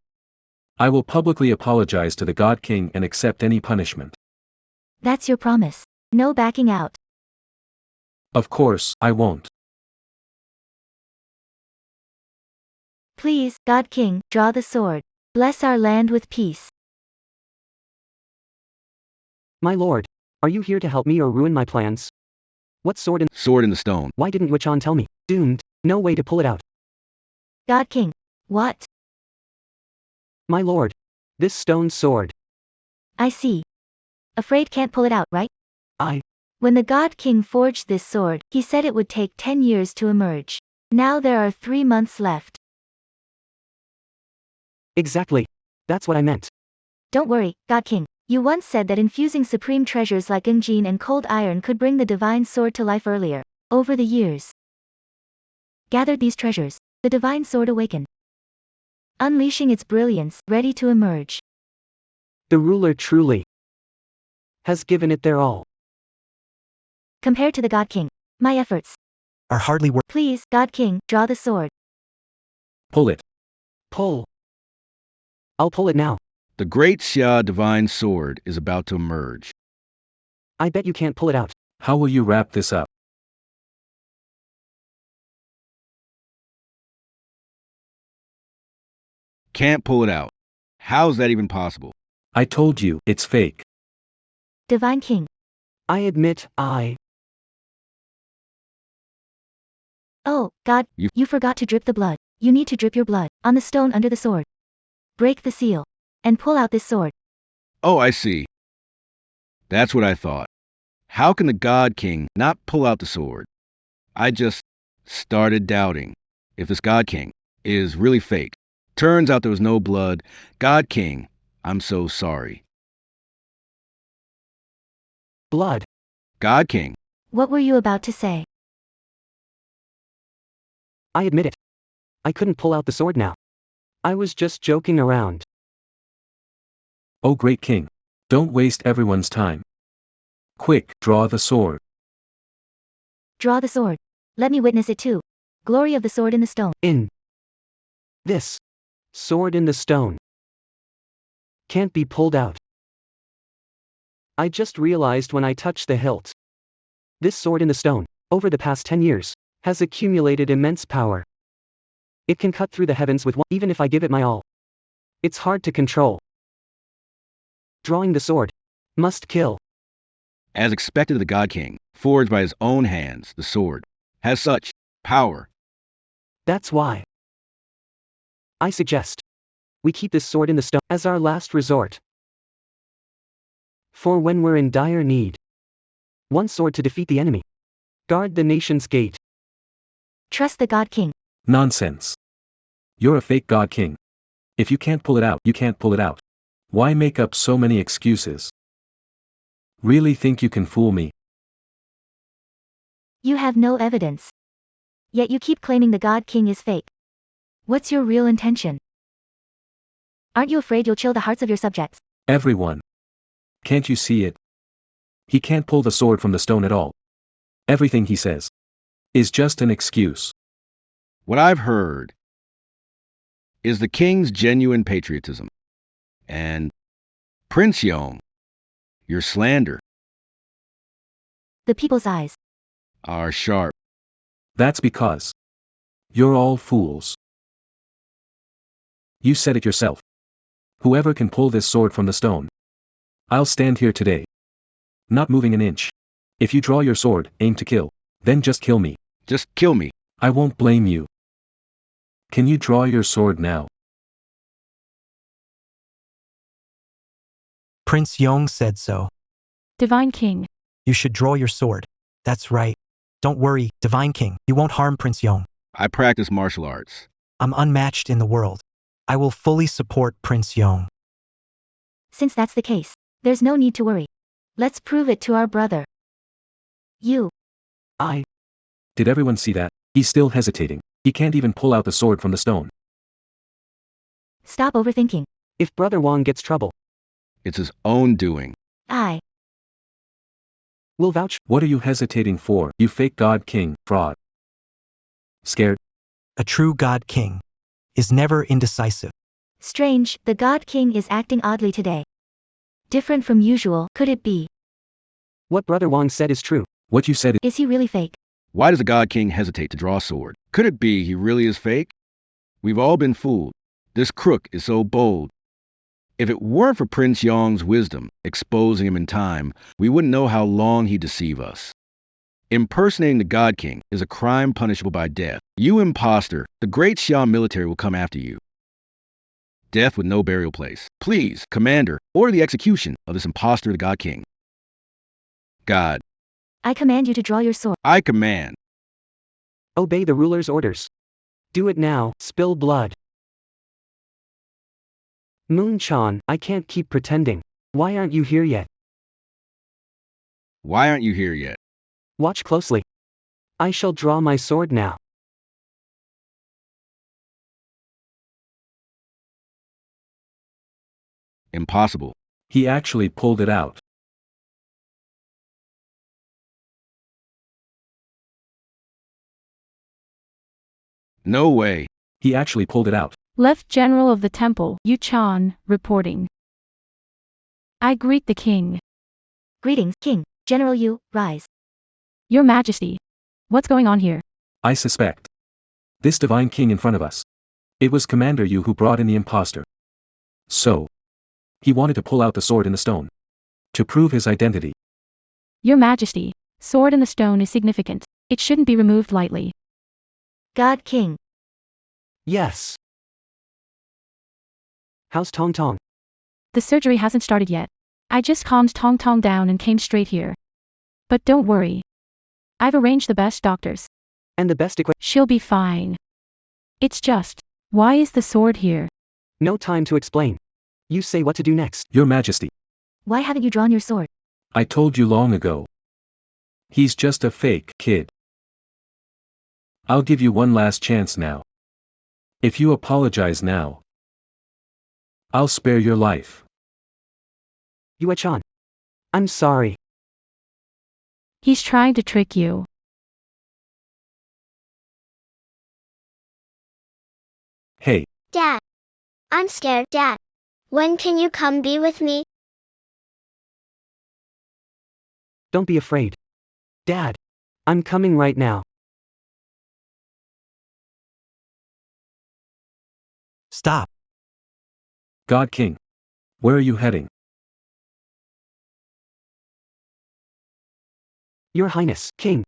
I will publicly apologize to the God King and accept any punishment. That's your promise. No backing out. Of course, I won't. Please, God King, draw the sword. Bless our land with peace. My lord, are you here to help me or ruin my plans? What sword in the stone? Why didn't Yuechan tell me? Doomed, no way to pull it out. God King. What? My lord. This stone sword. I see. Afraid can't pull it out, right? When the God King forged this sword, he said it would take 10 years to emerge. Now there are 3 months left. Exactly. That's what I meant. Don't worry, God King. You once said that infusing supreme treasures like Yongin and cold iron could bring the divine sword to life earlier. Over the years. Gathered these treasures, the divine sword awakened. Unleashing its brilliance, ready to emerge. The ruler truly has given it their all. Compared to the God King, my efforts Are hardly worth. Please, God King, draw the sword. Pull it. Pull. I'll pull it now. The great Xia divine sword is about to emerge. I bet you can't pull it out. How will you wrap this up? Can't pull it out. How's that even possible? I told you, it's fake. Divine King. I admit, Oh, God, you forgot to drip the blood. You need to drip your blood on the stone under the sword. Break the seal. And pull out this sword. Oh, I see. That's what I thought. How can the God King not pull out the sword? I just started doubting if this God King is really fake. Turns out there was no blood. God King, I'm so sorry. blood. God King. What were you about to say? I admit it. I couldn't pull out the sword now. I was just joking around. Oh great king. Don't waste everyone's time. Quick, draw the sword. Draw the sword. Let me witness it too. Glory of the sword in the stone. In this sword in the stone can't be pulled out. I just realized when I touched the hilt. This sword in the stone, over the past 10 years, has accumulated immense power. It can cut through the heavens with one, even if I give it my all. It's hard to control. Drawing the sword must kill. As expected of the God King, forged by his own hands, the sword has such power. That's why I suggest We keep this sword in the stone as our last resort. For when we're in dire need. One sword to defeat the enemy. Guard the nation's gate. Trust the God King. Nonsense. You're a fake God King. If you can't pull it out, you can't pull it out. Why make up so many excuses? Really think you can fool me? You have no evidence. Yet you keep claiming the God King is fake. What's your real intention? Aren't you afraid you'll chill the hearts of your subjects? Everyone. Can't you see it? He can't pull the sword from the stone at all. Everything he says is just an excuse. What I've heard is the king's genuine patriotism. And Prince Yong, your slander, The people's eyes. are sharp. That's because you're all fools. You said it yourself. Whoever can pull this sword from the stone. I'll stand here today. Not moving an inch. If you draw your sword, aim to kill. Then just kill me. Just kill me. I won't blame you. Can you draw your sword now? Prince Yong said so. Divine King. You should draw your sword. That's right. Don't worry, Divine King, you won't harm Prince Yong. I practice martial arts. I'm unmatched in the world. I will fully support Prince Yong. Since that's the case, there's no need to worry. Let's prove it to our brother. You. Did everyone see that? He's still hesitating. He can't even pull out the sword from the stone. Stop overthinking. If Brother Wong gets trouble, It's his own doing. I. we'll vouch. What are you hesitating for, you fake God King, fraud? Scared? A true God King is never indecisive. Strange, the God King is acting oddly today. Different from usual, could it be? What Brother Wong said is true. What you said Is he really fake? Why does the God King hesitate to draw a sword? Could it be he really is fake? We've all been fooled. This crook is so bold. If it weren't for Prince Yong's wisdom, exposing him in time, we wouldn't know how long he'd deceive us. Impersonating the God King is a crime punishable by death. You impostor, the great Xia military will come after you. Death with no burial place. Please, Commander, order the execution of this impostor, the God King. God, I command you to draw your sword. I command. Obey the ruler's orders. Do it now, spill blood. Moon-chan, I can't keep pretending. Why aren't you here yet? Why aren't you here yet? Watch closely. I shall draw my sword now. Impossible. he actually pulled it out. No way. He actually pulled it out. Left General of the Temple, Yuechan, reporting. I greet the king. Greetings, King. General Yu, rise. Your Majesty. What's going on here? I suspect. This divine king in front of us. It was Commander Yu who brought in the impostor. So. He wanted to pull out the sword in the stone. To prove his identity. Your Majesty. Sword in the stone is significant. It shouldn't be removed lightly. God King. Yes. How's Tong Tong? The surgery hasn't started yet. I just calmed Tong Tong down and came straight here. But don't worry. I've arranged the best doctors. And the best equipment. She'll be fine. It's just, why is the sword here? No time to explain. You say what to do next. Your Majesty. Why haven't you drawn your sword? I told you long ago. He's just a fake kid. I'll give you one last chance now. If you apologize now, I'll spare your life. Yuechan. I'm sorry. He's trying to trick you. Hey, Dad. I'm scared, Dad. When can you come be with me? Don't be afraid. Dad. I'm coming right now. Stop. God King. Where are you heading? Your Highness, King.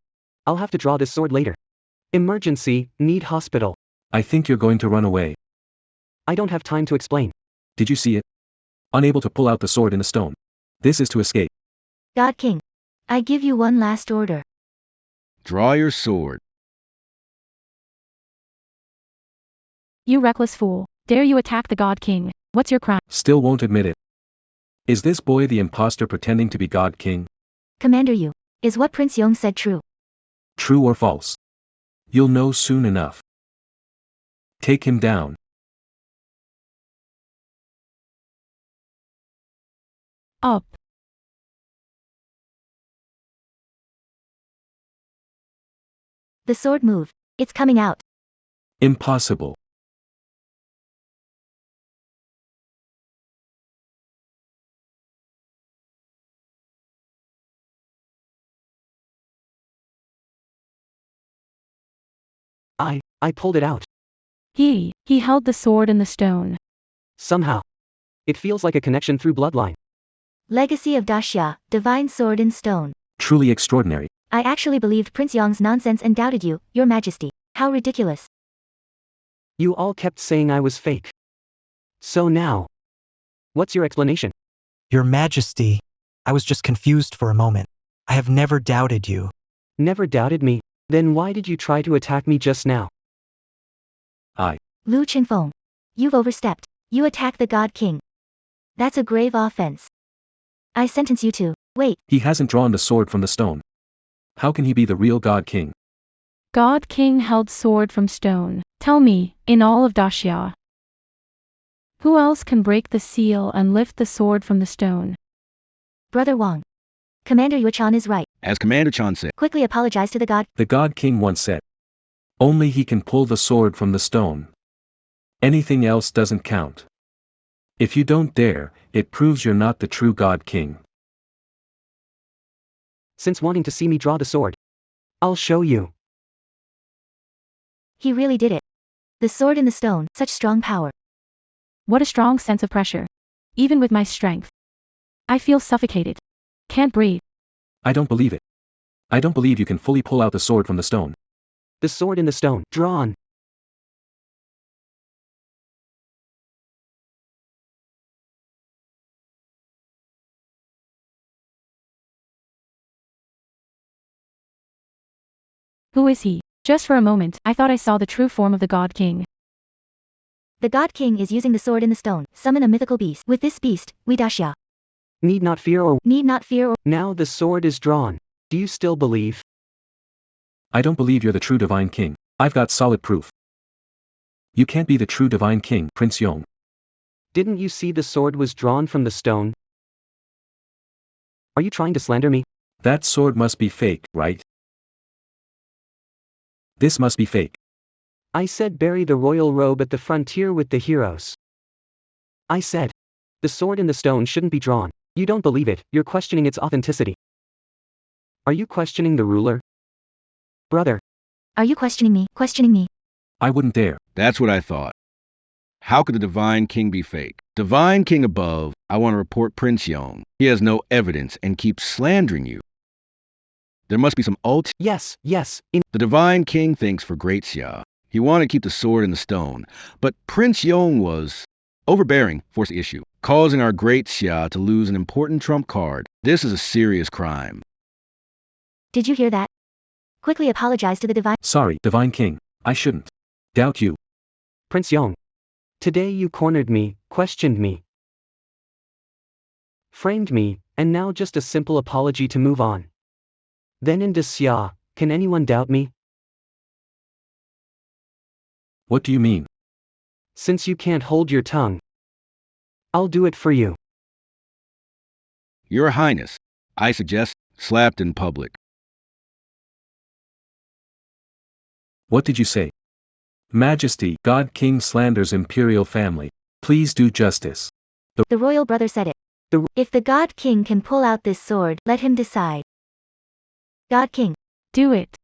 I'll have to draw this sword later. Emergency, need hospital. I think you're going to run away. I don't have time to explain. Did you see it? Unable to pull out the sword in the stone. This is to escape. God King. I give you one last order. Draw your sword. You reckless fool. Dare you attack the God King? What's your crime? Still won't admit it. Is this boy the impostor pretending to be God King? Commander Yu. Is what Prince Yong said true? True or false? You'll know soon enough. Take him down. Up. The sword moved. It's coming out. Impossible. I pulled it out. He held the sword in the stone. Somehow. It feels like a connection through bloodline. Legacy of Daxia, divine sword in stone. Truly extraordinary. I actually believed Prince Yong's nonsense and doubted you, your majesty. How ridiculous. You all kept saying I was fake. So now. What's your explanation? Your Majesty, I was just confused for a moment. I have never doubted you. Never doubted me. Then why did you try to attack me just now? Lu Qinfeng. You've overstepped. You attacked the God King. That's a grave offense. I sentence you to, wait. He hasn't drawn the sword from the stone. How can he be the real God King? God King held sword from stone. Tell me, in all of Daxia, who else can break the seal and lift the sword from the stone? Brother Wang. Commander Yuechan is right. As Commander Chan said, Quickly apologize to the God. The God King once said. Only he can pull the sword from the stone. Anything else doesn't count. If you don't dare, it proves you're not the true God King. Since wanting to see me draw the sword. I'll show you. He really did it. The sword in the stone, such strong power. What a strong sense of pressure. Even with my strength, I feel suffocated. Can't breathe. I don't believe it. I don't believe you can fully pull out the sword from the stone. The sword in the stone, drawn. Who is he? Just for a moment, I thought I saw the true form of the God King. The God King is using the sword in the stone. Summon a mythical beast. With this beast, we Daxia Need not fear or. need not fear or. Now the sword is drawn. Do you still believe? I don't believe you're the true Divine King. I've got solid proof. You can't be the true Divine King, Prince Yong. Didn't you see the sword was drawn from the stone? Are you trying to slander me? That sword must be fake, right? This must be fake. I said bury the royal robe at the frontier with the heroes. I said. The sword in the stone shouldn't be drawn. You don't believe it, you're questioning its authenticity. Are you questioning the ruler? Brother. Are you questioning me? Questioning me? I wouldn't dare. that's what I thought. How could the Divine King be fake? Divine King above, I want to report Prince Yong. He has no evidence and keeps slandering you. There must be some Yes. The Divine King thinks for Great Xia. He wanted to keep the sword in the stone, but Prince Yong was overbearing, forced the issue, causing our Great Xia to lose an important trump card. This is a serious crime. Did you hear that? Quickly apologize to the divine. Sorry, Divine King. I shouldn't doubt you. Prince Yong. Today you cornered me, questioned me, framed me, and now just a simple apology to move on. Then in Daxia, can anyone doubt me? What do you mean? Since you can't hold your tongue, I'll do it for you. Your Highness, I suggest slapped in public. What did you say? Majesty, God King slanders imperial family. Please do justice. The royal brother said it. If the God King can pull out this sword, let him decide. God King. Do it.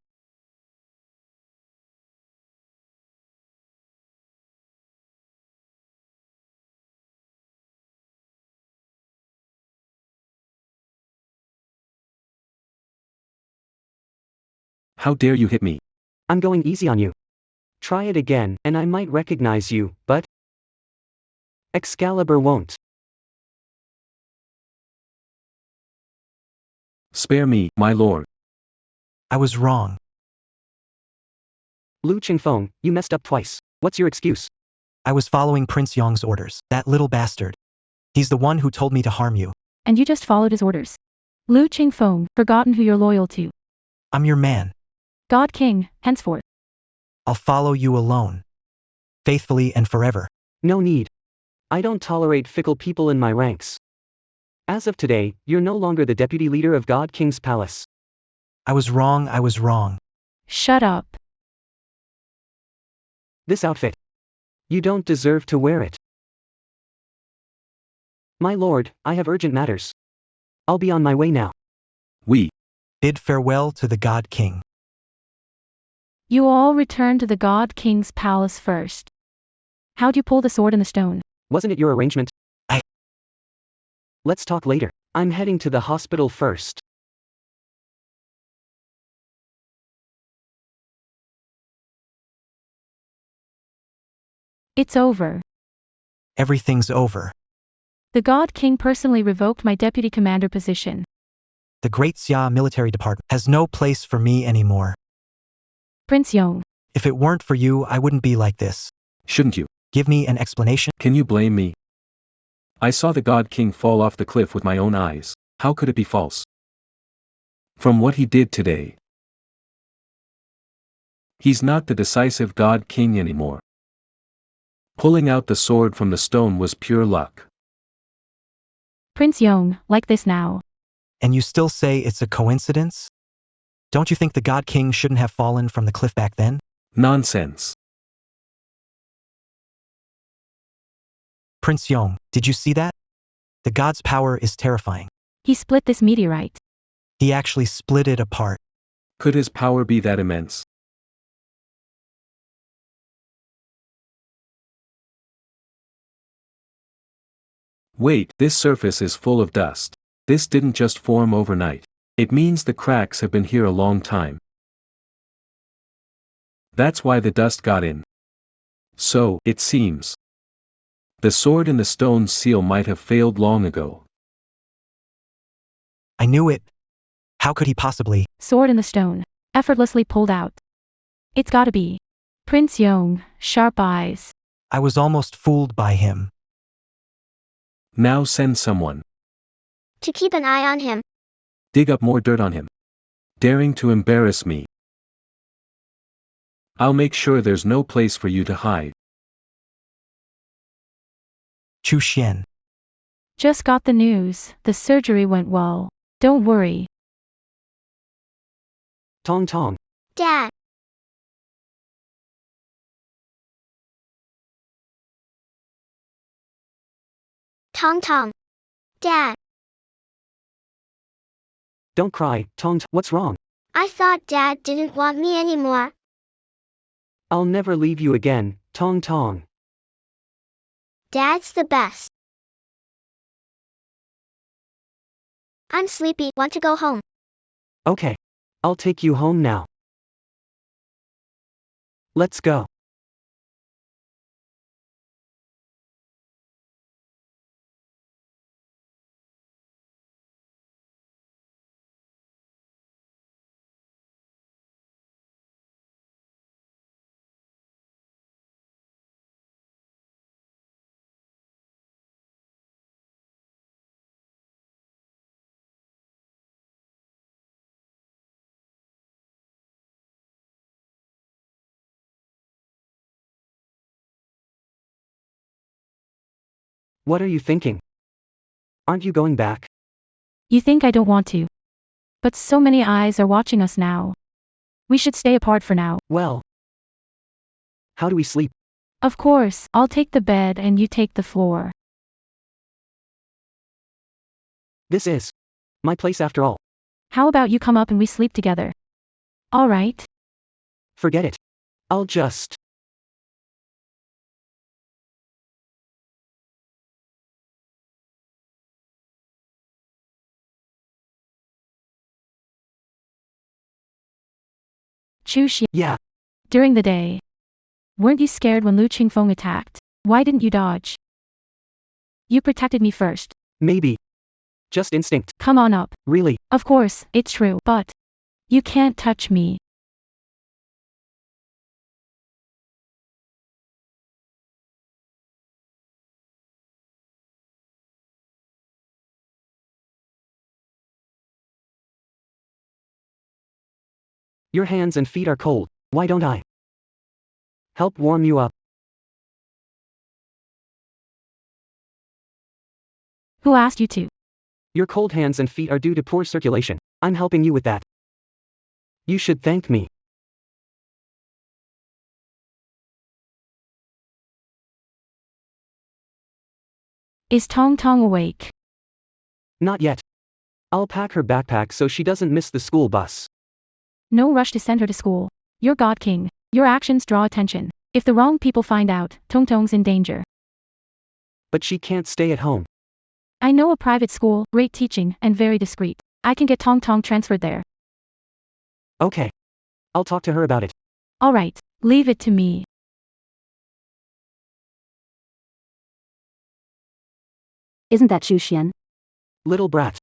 How dare you hit me? I'm going easy on you. Try it again, and I might recognize you, but Excalibur won't. Spare me, my lord. I was wrong. Lu Qingfeng, you messed up twice. What's your excuse? I was following Prince Yong's orders. That little bastard. He's the one who told me to harm you. And you just followed his orders. Lu Qingfeng, forgotten who you're loyal to. I'm your man. God King, henceforth. I'll follow you alone. Faithfully and forever. No need. I don't tolerate fickle people in my ranks. As of today, you're no longer the deputy leader of God King's palace. I was wrong, I was wrong. Shut up. This outfit. You don't deserve to wear it. My lord, I have urgent matters. I'll be on my way now. We. Bid farewell to the God King. You all return to the God King's palace first. How'd you pull the sword in the stone? Wasn't it your arrangement? I- Let's talk later. I'm heading to the hospital first. It's over. Everything's over. The God King personally revoked my deputy commander position. The Great Xia military department has no place for me anymore. Prince Yong. If it weren't for you, I wouldn't be like this. Shouldn't you? Give me an explanation. Can you blame me? I saw the God King fall off the cliff with my own eyes. How could it be false? From what he did today. He's not the decisive God King anymore. Pulling out the sword from the stone was pure luck. Prince Yong, like this now. And you still say it's a coincidence? Don't you think the God King shouldn't have fallen from the cliff back then? Nonsense. Prince Yong, did you see that? The god's power is terrifying. He split this meteorite. He actually split it apart. Could his power be that immense? Wait, this surface is full of dust. This didn't just form overnight. It means the cracks have been here a long time. That's why the dust got in. So, it seems. The sword in the stone seal might have failed long ago. I knew it. How could he possibly? Sword in the stone. Effortlessly pulled out. It's gotta be. Prince Yong, sharp eyes. I was almost fooled by him. Now send someone. To keep an eye on him. Dig up more dirt on him. Daring to embarrass me. I'll make sure there's no place for you to hide. Chuxuan. Just got the news. The surgery went well. Don't worry. Tong Tong. Dad. Tong Tong. Dad. Don't cry, Tong. What's wrong? I thought Dad didn't want me anymore. I'll never leave you again, Tong Tong. Dad's the best. I'm sleepy, want to go home. Okay. I'll take you home now. Let's go. What are you thinking? Aren't you going back? You think I don't want to. But so many eyes are watching us now. We should stay apart for now. Well. How do we sleep? Of course, I'll take the bed and you take the floor. This is my place after all. How about you come up and we sleep together? All right. Forget it. I'll just. Chuxuan. Yeah. During the day. Weren't you scared when Lu Qingfeng attacked? Why didn't you dodge? You protected me first. Maybe. Just instinct. Come on up. Really? Of course, it's true, but you can't touch me. Your hands and feet are cold. Why don't I help warm you up? Who asked you to? Your cold hands and feet are due to poor circulation. I'm helping you with that. You should thank me. Is Tong Tong awake? Not yet. I'll pack her backpack so she doesn't miss the school bus. No rush to send her to school. You're God King. Your actions draw attention. If the wrong people find out, Tong Tong's in danger. But she can't stay at home. I know a private school, great teaching, and very discreet. I can get Tong Tong transferred there. Okay. I'll talk to her about it. Alright, leave it to me. Isn't that Chuxuan? Little brat.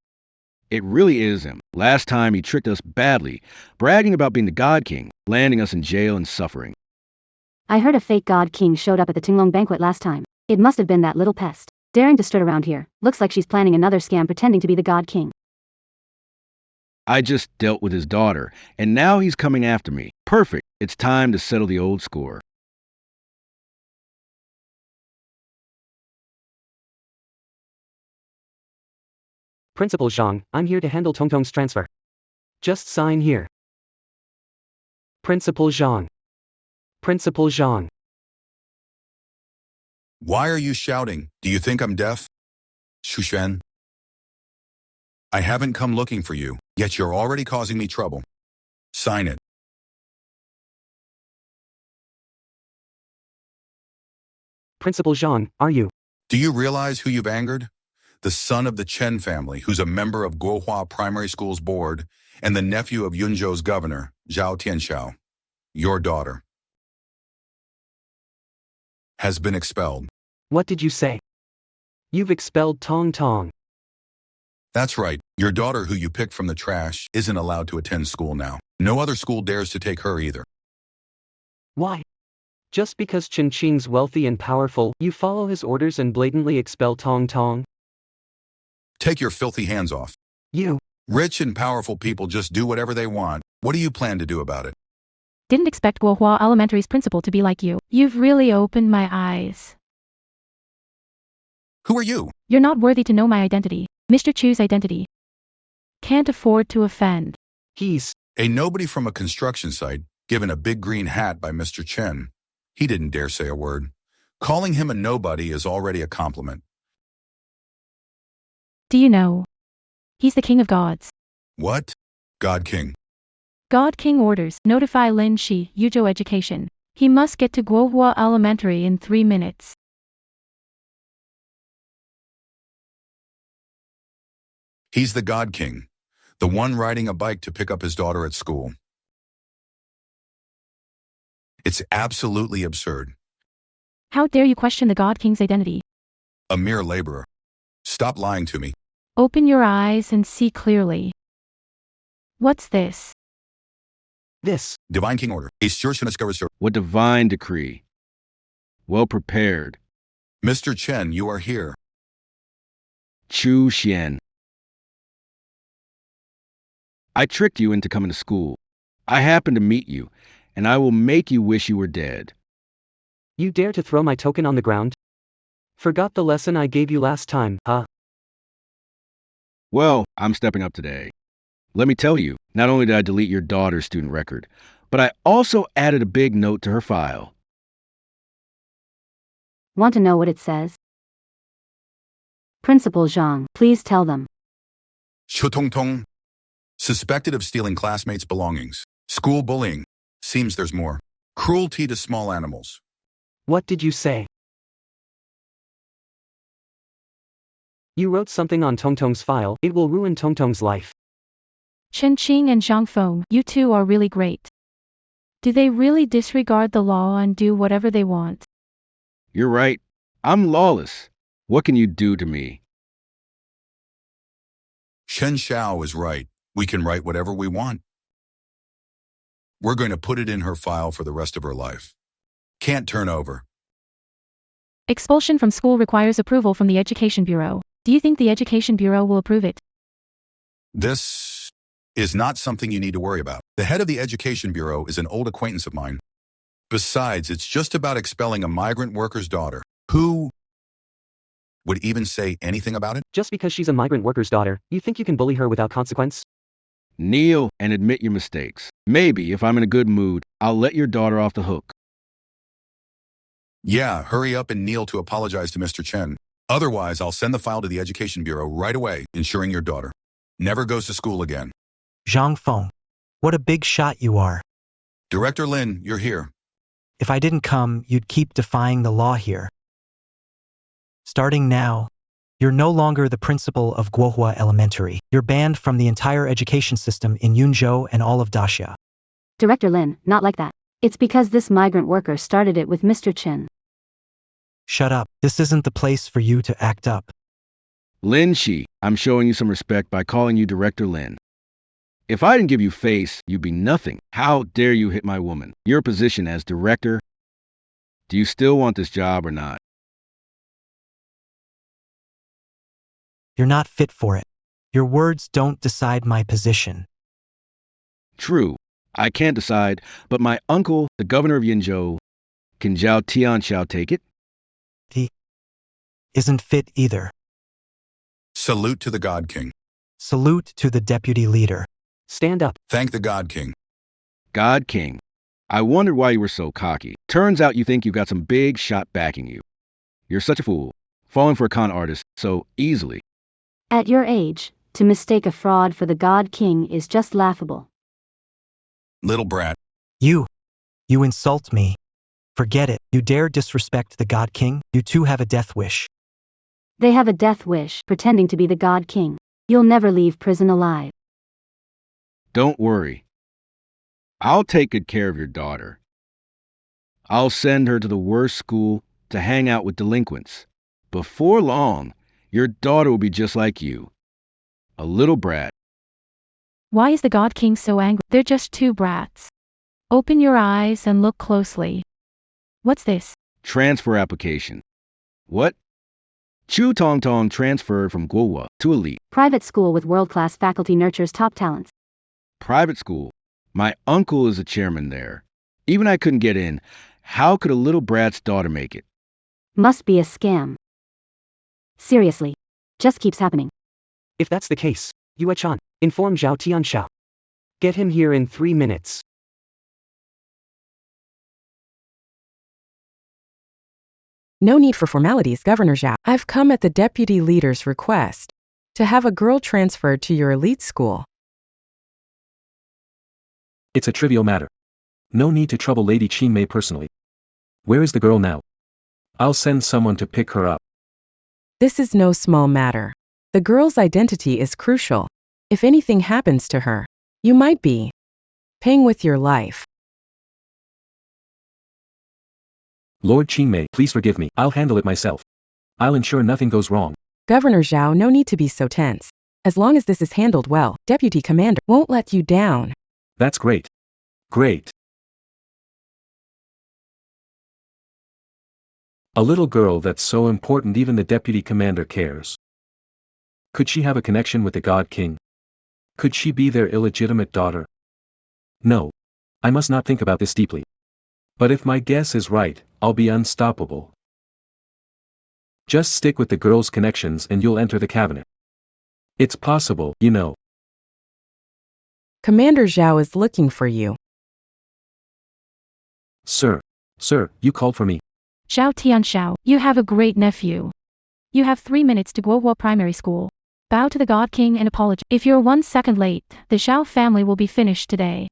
It really is him. Last time he tricked us badly, bragging about being the God King, landing us in jail and suffering. I heard a fake God King showed up at the Tenglong banquet last time. It must have been that little pest. Daring to strut around here. Looks like she's planning another scam pretending to be the God King. I just dealt with his daughter, and now he's coming after me. Perfect. It's time to settle the old score. Principal Yong, I'm here to handle Tong Tong's transfer. Just sign here. Principal Yong. Principal Yong. Why are you shouting? Do you think I'm deaf? Chuxuan. I haven't come looking for you, yet you're already causing me trouble. Sign it. Principal Yong, are you? Do you realize who you've angered? The son of the Chen family, who's a member of Guohua Primary School's board, and the nephew of Yunzhou's governor, Zhao Tianxiao. Your daughter has been expelled. What did you say? You've expelled Tong Tong. That's right. Your daughter, who you picked from the trash, isn't allowed to attend school now. No other school dares to take her either. Why? Just because Chen Qing's wealthy and powerful, you follow his orders and blatantly expel Tong Tong? Take your filthy hands off. You. Rich and powerful people just do whatever they want. What do you plan to do about it? Didn't expect Guohua Elementary's principal to be like you. You've really opened my eyes. Who are you? You're not worthy to know my identity. Mr. Chu's identity. Can't afford to offend. He's a nobody from a construction site, given a big green hat by Mr. Chen. He didn't dare say a word. Calling him a nobody is already a compliment. Do you know? He's the king of gods. What? God King. God King orders, notify Lin Shi, Yuzhou Education. He must get to Guohua Elementary in 3 minutes. He's the God King, the one riding a bike to pick up his daughter at school. It's absolutely absurd. How dare you question the God King's identity? A mere laborer. Stop lying to me. Open your eyes and see clearly. What's this? this. Divine King order. What divine decree? Well prepared. Mr. Chen, you are here. Chuxuan. I tricked you into coming to school. I happened to meet you, and I will make you wish you were dead. You dare to throw my token on the ground? Forgot the lesson I gave you last time, huh? Well, I'm stepping up today. Let me tell you, not only did I delete your daughter's student record, but I also added a big note to her file. Want to know what it says? Principal Zhang, please tell them. Shutongtong. Suspected of stealing classmates' belongings. School bullying. Seems there's more. Cruelty to small animals. What did you say? You wrote something on Tongtong's file. It will ruin Tongtong's life. Chen Qing and Zhang Feng, you two are really great. Do they really disregard the law and do whatever they want? You're right. I'm lawless. What can you do to me? Shen Xiao is right. We can write whatever we want. We're going to put it in her file for the rest of her life. Can't turn over. Expulsion from school requires approval from the Education Bureau. Do you think the Education Bureau will approve it? This is not something you need to worry about. The head of the Education Bureau is an old acquaintance of mine. Besides, it's just about expelling a migrant worker's daughter. Who would even say anything about it? Just because she's a migrant worker's daughter, you think you can bully her without consequence? Kneel and admit your mistakes. Maybe, if I'm in a good mood, I'll let your daughter off the hook. Yeah, hurry up and kneel to apologize to Mr. Chen. Otherwise, I'll send the file to the Education Bureau right away, ensuring your daughter never goes to school again. Zhang Feng, what a big shot you are. Director Lin, you're here. If I didn't come, you'd keep defying the law here. Starting now, you're no longer the principal of Guohua Elementary. You're banned from the entire education system in Yunzhou and all of Daxia. Director Lin, not like that. It's because this migrant worker started it with Mr. Chen. Shut up. This isn't the place for you to act up. Lin Shi, I'm showing you some respect by calling you Director Lin. If I didn't give you face, you'd be nothing. How dare you hit my woman? Your position as director? Do you still want this job or not? You're not fit for it. Your words don't decide my position. True. I can't decide, but my uncle, the governor of Yinzhou, can Zhao Tianxiao take it? He isn't fit either. Salute to the God King. Salute to the deputy leader. Stand up. Thank the God King. God King. I wondered why you were so cocky. Turns out you think you've got some big shot backing you. You're such a fool, falling for a con artist so easily. At your age, to mistake a fraud for the God King is just laughable. Little brat. You insult me. Forget it. You dare disrespect the God King? You too have a death wish. They have a death wish, pretending to be the God King. You'll never leave prison alive. Don't worry. I'll take good care of your daughter. I'll send her to the worst school to hang out with delinquents. Before long, your daughter will be just like you. A little brat. Why is the God King so angry? They're just two brats. Open your eyes and look closely. What's this? Transfer application. What? Chu Tong Tong transferred from Guohua to elite. Private school with world-class faculty nurtures top talents. Private school. My uncle is a chairman there. Even I couldn't get in. How could a little brat's daughter make it? Must be a scam. Seriously. Just keeps happening. If that's the case, Yuechan, inform Zhao Tianxiao. Get him here in 3 minutes. No need for formalities, Governor Zhao. I've come at the deputy leader's request to have a girl transferred to your elite school. It's a trivial matter. No need to trouble Lady Qingmei personally. Where is the girl now? I'll send someone to pick her up. This is no small matter. The girl's identity is crucial. If anything happens to her, you might be paying with your life. Lord Qingmei, please forgive me. I'll handle it myself. I'll ensure nothing goes wrong. Governor Zhao, no need to be so tense. As long as this is handled well, Deputy Commander won't let you down. That's great. Great. A little girl that's so important even the deputy commander cares. Could she have a connection with the God King? Could she be their illegitimate daughter? No. I must not think about this deeply. But if my guess is right, I'll be unstoppable. Just stick with the girl's connections and you'll enter the cabinet. It's possible, you know. Commander Zhao is looking for you. Sir, you called for me. Zhao Tianxiao, you have a great nephew. You have 3 minutes to Guohua Primary School. Bow to the God King and apologize. If you're 1 second late, the Zhao family will be finished today.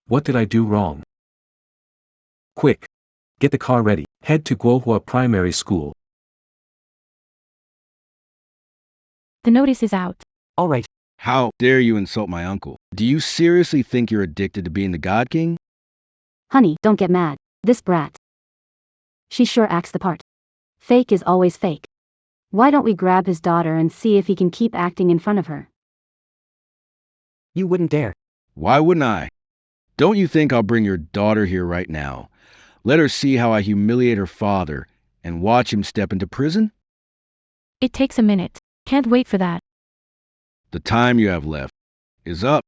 What did I do wrong? Quick. Get the car ready. Head to Guohua Primary School. The notice is out. All right. How dare you insult my uncle? Do you seriously think you're addicted to being the God King? Honey, don't get mad. This brat. She sure acts the part. Fake is always fake. Why don't we grab his daughter and see if he can keep acting in front of her? You wouldn't dare. Why wouldn't I? Don't you think I'll bring your daughter here right now? Let her see how I humiliate her father and watch him step into prison? It takes a minute. Can't wait for that. The time you have left is up.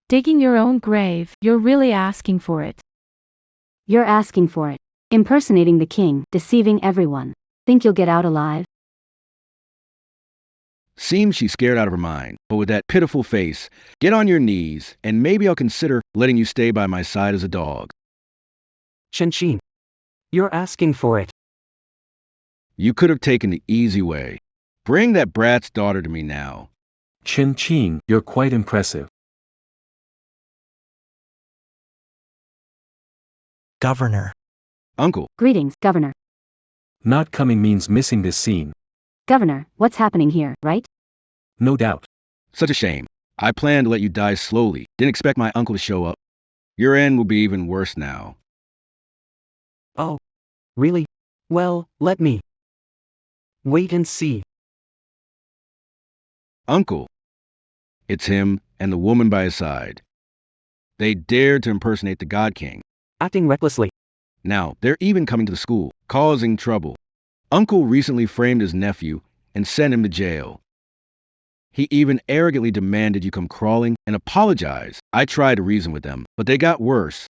Digging your own grave, you're really asking for it. You're asking for it. Impersonating the king, deceiving everyone. Think you'll get out alive? Seems she's scared out of her mind, but with that pitiful face, get on your knees, and maybe I'll consider letting you stay by my side as a dog. Chen, you're asking for it. You could have taken the easy way. Bring that brat's daughter to me now. Chen, you're quite impressive. Governor. Uncle, Greetings, Governor. Not coming means missing this scene. Governor, what's happening here, right? No doubt. such a shame. I planned to let you die slowly. Didn't expect my uncle to show up. Your end will be even worse now. Oh. Really? Well, let me. Wait and see. Uncle. It's him and the woman by his side. They dared to impersonate the God King. Acting recklessly. Now, they're even coming to the school, causing trouble. Uncle recently framed his nephew and sent him to jail. He even arrogantly demanded you come crawling and apologize. I tried to reason with them, but they got worse.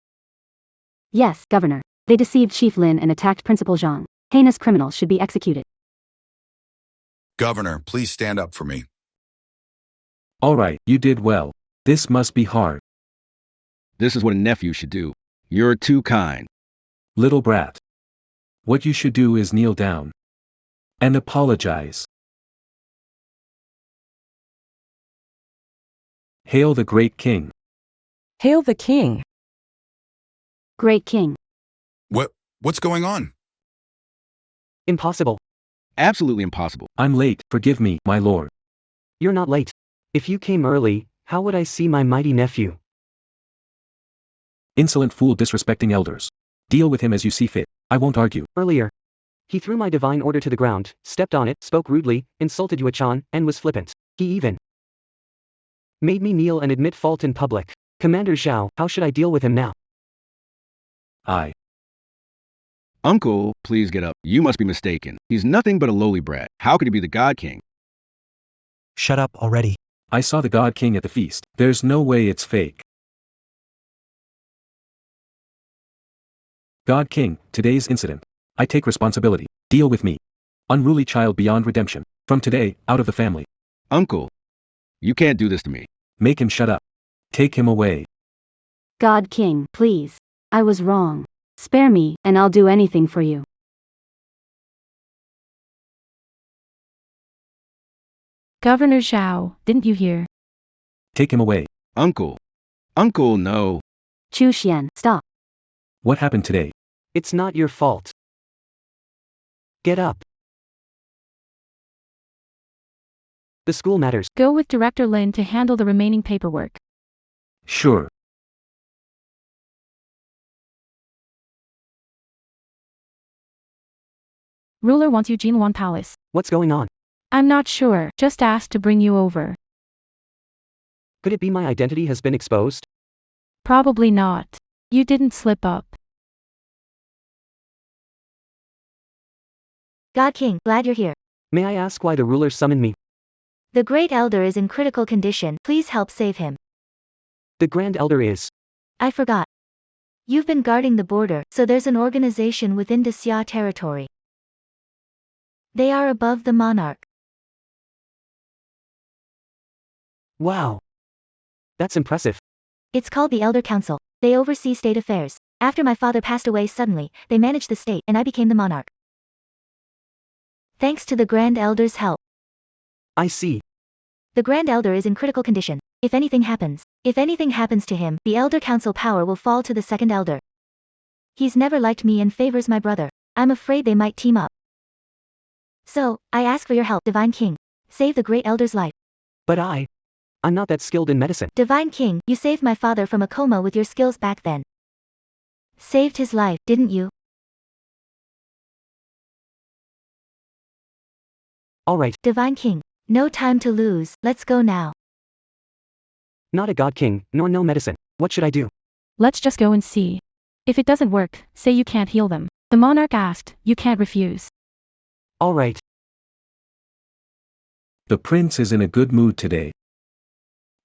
Yes, Governor. They deceived Chief Lin and attacked Principal Zhang. Heinous criminals should be executed. Governor, please stand up for me. All right, you did well. This must be hard. This is what a nephew should do. You're too kind. Little brat. What you should do is kneel down and apologize. Hail the great king. Hail the king. Great King. What's going on? Impossible. Absolutely impossible. I'm late, forgive me, my lord. You're not late. If you came early, how would I see my mighty nephew? Insolent fool disrespecting elders. Deal with him as you see fit. I won't argue. Earlier. He threw my divine order to the ground, stepped on it, spoke rudely, insulted Yuechan, and was flippant. He even made me kneel and admit fault in public. Commander Zhao, how should I deal with him now? Uncle, please get up. You must be mistaken. He's nothing but a lowly brat. How could he be the God King? Shut up already. I saw the God King at the feast. There's no way it's fake. God King, today's incident. I take responsibility. Deal with me. Unruly child beyond redemption. From today, out of the family. Uncle, you can't do this to me. Make him shut up. Take him away. God King, please. I was wrong. Spare me, and I'll do anything for you. Governor Zhao, didn't you hear? Take him away. Uncle. Uncle, no. Chuxuan, stop. What happened today? It's not your fault. Get up. The school matters. Go with Director Lin to handle the remaining paperwork. Sure. Ruler wants you Jinwan Palace. What's going on? I'm not sure, just asked to bring you over. Could it be my identity has been exposed? Probably not. You didn't slip up. God King, glad you're here. May I ask why the ruler summoned me? The Great Elder is in critical condition, please help save him. The Grand Elder is. I forgot. You've been guarding the border, so there's an organization within the Xia territory. They are above the monarch. Wow. That's impressive. It's called the Elder Council. They oversee state affairs. After my father passed away suddenly, they managed the state and I became the monarch. Thanks to the Grand Elder's help. I see. The Grand Elder is in critical condition. If anything happens to him, the Elder Council power will fall to the Second Elder. He's never liked me and favors my brother. I'm afraid they might team up. So, I ask for your help, Divine King. Save the Great Elder's life. But I'm not that skilled in medicine. Divine King, you saved my father from a coma with your skills back then. Saved his life, didn't you? Alright, Divine King. No time to lose, let's go now. not a god king, nor no medicine. What should I do? Let's just go and see. If it doesn't work, say you can't heal them. The monarch asked, you can't refuse. Alright. The prince is in a good mood today.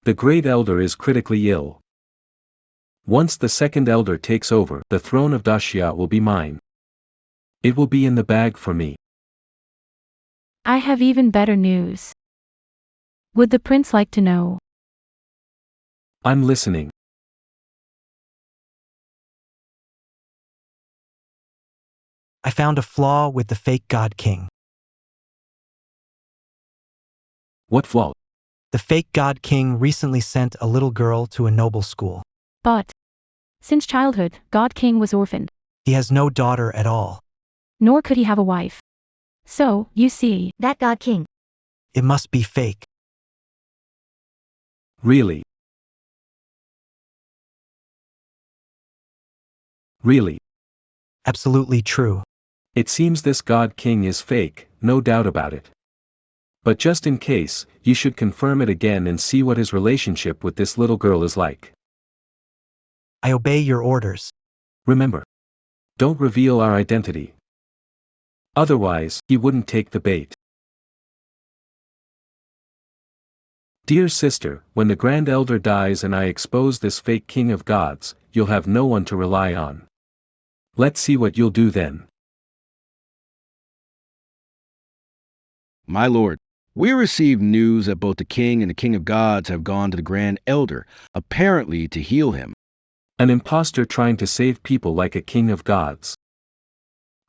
The great elder is critically ill. Once the second elder takes over, the throne of Daxia will be mine. It will be in the bag for me. I have even better news. Would the prince like to know? I'm listening. I found a flaw with the fake God King. What flaw? The fake God King recently sent a little girl to a noble school. But since childhood, God King was orphaned. He has no daughter at all. Nor could he have a wife. So, you see, That God King. It must be fake. Really? Really? Absolutely true. It seems this God King is fake, no doubt about it. But just in case, you should confirm it again and see what his relationship with this little girl is like. I obey your orders. Remember. Don't reveal our identity. Otherwise, he wouldn't take the bait. Dear sister, when the Grand Elder dies and I expose this fake king of gods, you'll have no one to rely on. Let's see what you'll do then. My lord, we received news that both the king and the king of gods have gone to the Grand Elder, apparently to heal him. An impostor trying to save people like a king of gods.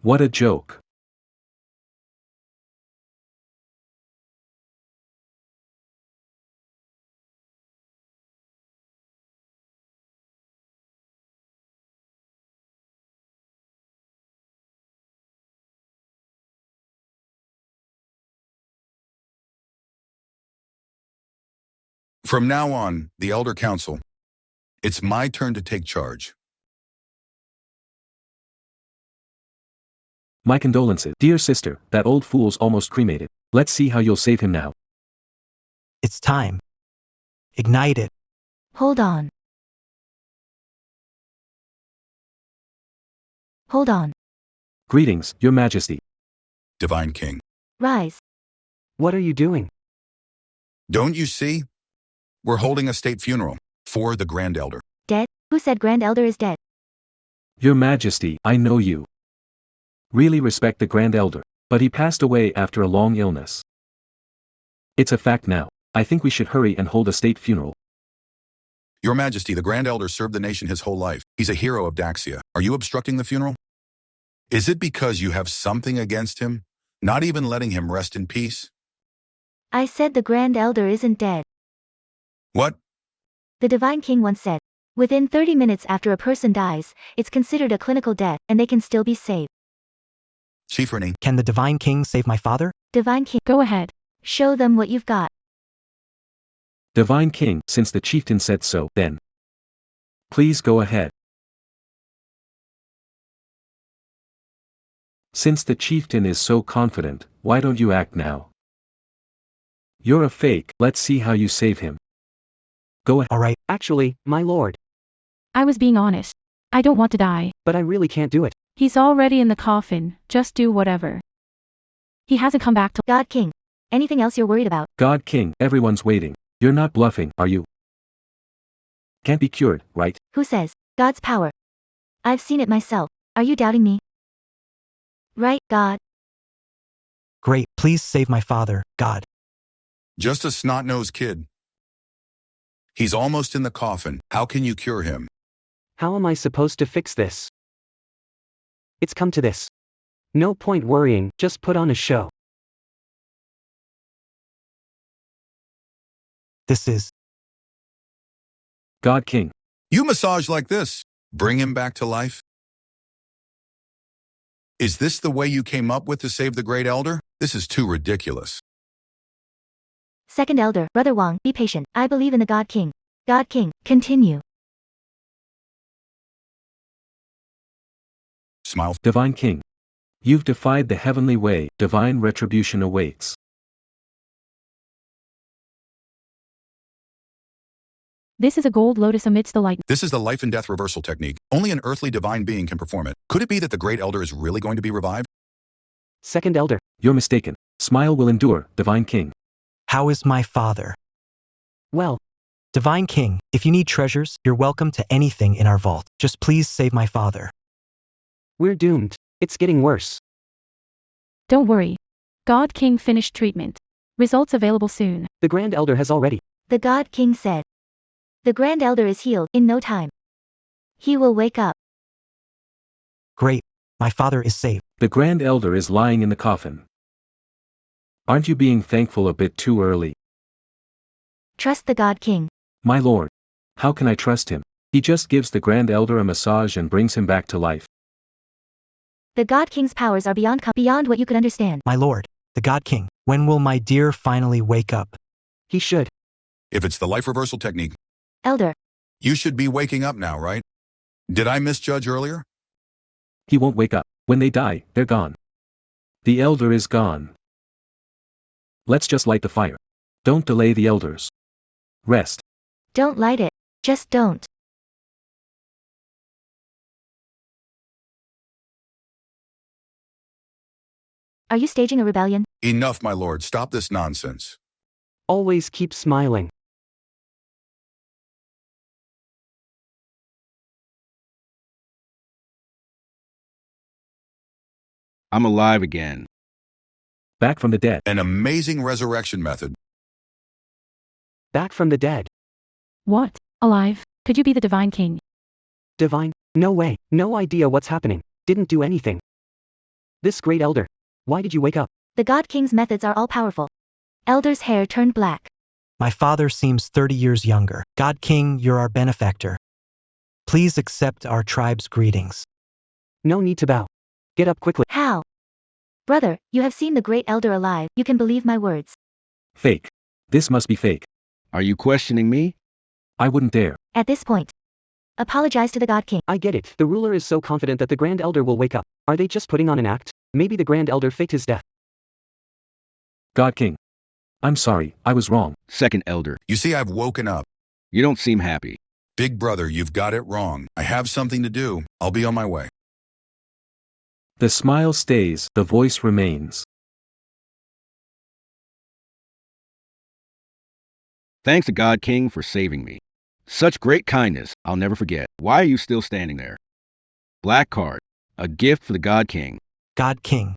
What a joke. From now on, the Elder Council. It's my turn to take charge. My condolences. Dear sister, that old fool's almost cremated. Let's see how you'll save him now. It's time. Ignite it. Hold on. Hold on. Greetings, your majesty. Divine King. Rise. What are you doing? Don't you see? We're holding a state funeral for the Grand Elder. Dead? Who said Grand Elder is dead? Your majesty, I know you. Really respect the Grand Elder, but he passed away after a long illness. It's a fact now. I think we should hurry and hold a state funeral. Your Majesty, the Grand Elder served the nation his whole life. He's a hero of Daxia. Are you obstructing the funeral? Is it because you have something against him? Not even letting him rest in peace? I said the Grand Elder isn't dead. What? The Divine King once said, within 30 minutes after a person dies, it's considered a clinical death, and they can still be saved. Chief Renee. Can the Divine King save my father? Divine King, go ahead. show them what you've got. Divine King, since the chieftain said so, then. Please go ahead. Since the chieftain is so confident, why don't you act now? You're a fake, let's see how you save him. Go ahead. Alright, Actually, my lord. I was being honest. I don't want to die. But I really can't do it. He's already in the coffin, just do whatever. He hasn't come back to God King. Anything else you're worried about? God King, everyone's waiting. You're not bluffing, are you? Can't be cured, right? Who says? God's power. I've seen it myself. Are you doubting me? Right, God. great. Please save my father, God. Just a snot-nosed kid. He's almost in the coffin. How can you cure him? How am I supposed to fix this? It's come to this. No point worrying, just put on a show. This is God King. You massage like this. Bring him back to life? Is this the way you came up with to save the Great Elder? This is too ridiculous. Second Elder, Brother Wong, be patient. I believe in the God King. God King, continue. Smile. Divine King. You've defied the heavenly way, divine retribution awaits. This is a gold lotus amidst the light. This is the life and death reversal technique. Only an earthly divine being can perform it. Could it be that the Great Elder is really going to be revived? Second Elder. You're mistaken. Smile will endure, Divine King. How is my father? Well, Divine King, if you need treasures, you're welcome to anything in our vault. Just please save my father. we're doomed. It's getting worse. Don't worry. God King finished treatment. Results available soon. The Grand Elder has already. The God King said. The Grand Elder is healed in no time. He will wake up. Great. My father is saved. The Grand Elder is lying in the coffin. Aren't you being thankful a bit too early? Trust the God King. My lord. How can I trust him? He just gives the Grand Elder a massage and brings him back to life. The God King's powers are beyond what you could understand. My lord, the God King, when will my dear finally wake up? He should. If it's the life reversal technique, Elder, you should be waking up now, right? Did I misjudge earlier? He won't wake up. When they die, they're gone. The Elder is gone. Let's just light the fire. Don't delay the Elders. Rest. don't light it. Just don't. Are you staging a rebellion? Enough, my lord. Stop this nonsense. Always keep smiling. I'm alive again. Back from the dead. An amazing resurrection method. Back from the dead. What? Alive? Could you be the Divine King? Divine? No way. No idea what's happening. Didn't do anything. This Great Elder. Why did you wake up? The God King's methods are all powerful. Elder's hair turned black. My father seems 30 years younger. God King, you're our benefactor. Please accept our tribe's greetings. No need to bow. Get up quickly. How? Brother, you have seen the Great Elder alive. You can believe my words. Fake. This must be fake. Are you questioning me? I wouldn't dare. At this point, apologize to the God King. I get it. The ruler is so confident that the Grand Elder will wake up. Are they just putting on an act? Maybe the Grand Elder faked his death. God King. I'm sorry, I was wrong. Second Elder, You see, I've woken up. you don't seem happy. Big brother, you've got it wrong. I have something to do. I'll be on my way. The smile stays, the voice remains. Thanks to God King for saving me. Such great kindness, I'll never forget. Why are you still standing there? Black card, a gift for the God King. God King,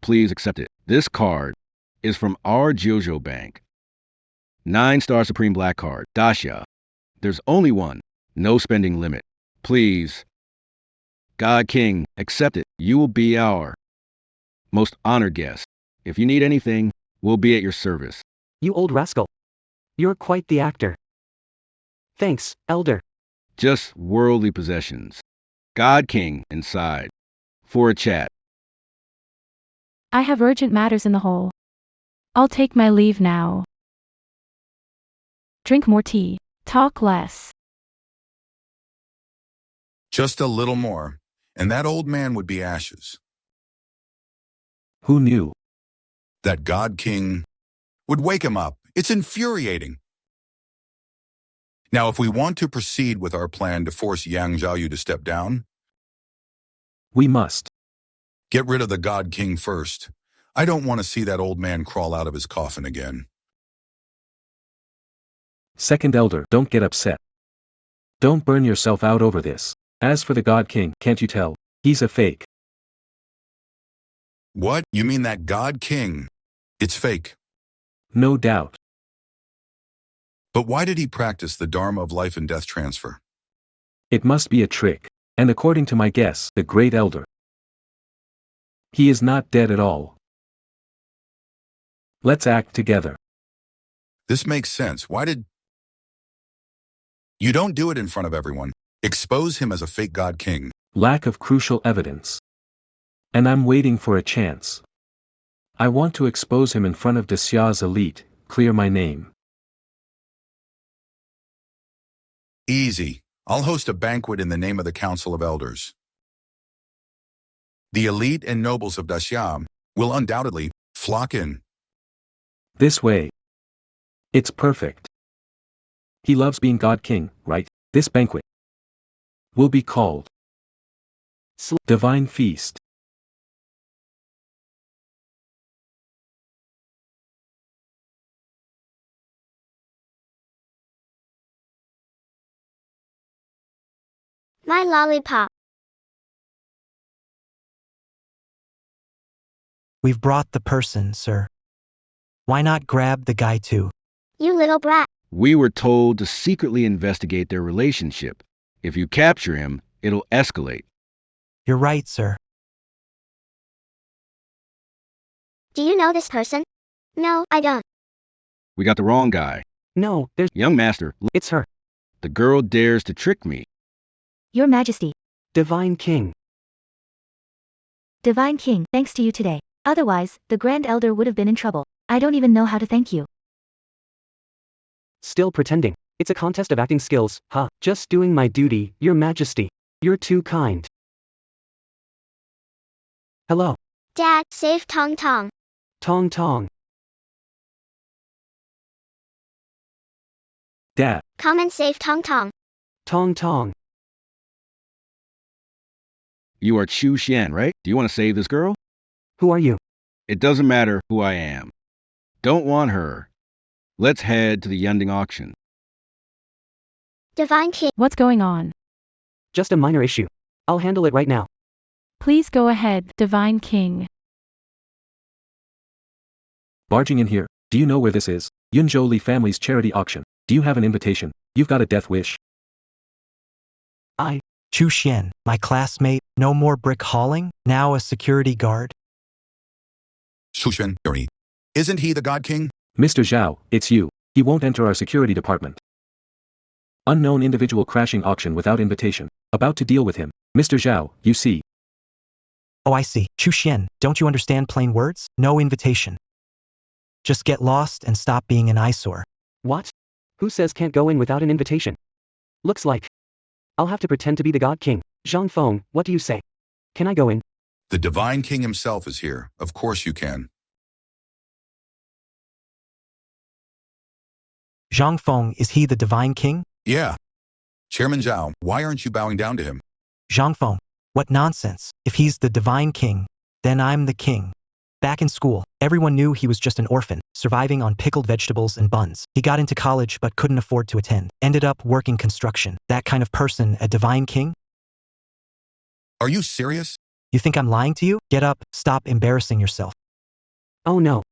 Please accept it. This card is from our Jojo Bank. 9-star Supreme Black Card, Dasha. There's only one. No spending limit. Please. God King, accept it. You will be our most honored guest. If you need anything, we'll be at your service. You old rascal. You're quite the actor. Thanks, Elder. Just worldly possessions. God King inside. For a chat. I have urgent matters in the hole. I'll take my leave now. Drink more tea. Talk less. Just a little more, and that old man would be ashes. Who knew? That God King would wake him up. It's infuriating. Now, if we want to proceed with our plan to force Yang Zhaoyu to step down, We must. get rid of the God King first. I don't want to see that old man crawl out of his coffin again. Second Elder, don't get upset. Don't burn yourself out over this. As for the God King, can't you tell? He's a fake. What? You mean that God King? It's fake. No doubt. But why did he practice the Dharma of life and death transfer? It must be a trick. And according to my guess, the Great Elder. He is not dead at all. Let's act together. This makes sense. Why did... You don't do it in front of everyone. Expose him as a fake God King. Lack of crucial evidence. And I'm waiting for a chance. I want to expose him in front of Daxia's elite, clear my name. Easy. I'll host a banquet in the name of the Council of Elders. The elite and nobles of Daxia will undoubtedly flock in. This way. It's perfect. He loves being God King, right? This banquet will be called Divine Feast. My lollipop. We've brought the person, sir. Why not grab the guy too? You little brat. We were told to secretly investigate their relationship. If you capture him, it'll escalate. You're right, sir. Do you know this person? No, I don't. We got the wrong guy. No, there's. Young master, It's her. the girl dares to trick me. Your Majesty. Divine King. Divine King, thanks to you today. Otherwise, the Grand Elder would have been in trouble. I don't even know how to thank you. Still pretending. It's a contest of acting skills, huh? Just doing my duty, Your Majesty. You're too kind. Hello. Dad, save Tong Tong. Tong Tong. Dad, Come and save Tong Tong. Tong Tong. You are Chuxuan, right? Do you want to save this girl? Who are you? It doesn't matter who I am. Don't want her. Let's head to the Yunding auction. Divine King. What's going on? Just a minor issue. I'll handle it right now. Please go ahead, Divine King. barging in here. Do you know where this is? Yunzhou Li family's charity auction. Do you have an invitation? You've got a death wish. Chu Xian, my classmate, no more brick hauling, now a security guard. Suspense. Isn't he the God King? Mr. Zhao, it's you. He won't enter our security department. Unknown individual crashing auction without invitation. About to deal with him. Mr. Zhao, you see. Oh, I see. Chu Xian, don't you understand plain words? No invitation. Just get lost and stop being an eyesore. What? Who says can't go in without an invitation? Looks like I'll have to pretend to be the God King. Zhang Feng, what do you say? Can I go in? The Divine King himself is here. Of course you can. Zhang Feng, is he the Divine King? Yeah. Chairman Zhao, why aren't you bowing down to him? Zhang Feng, what nonsense. If he's the Divine King, then I'm the king. Back in school, everyone knew he was just an orphan, surviving on pickled vegetables and buns. He got into college but couldn't afford to attend. Ended up working construction. That kind of person, a Divine King? Are you serious? You think I'm lying to you? Get up, stop embarrassing yourself. Oh no.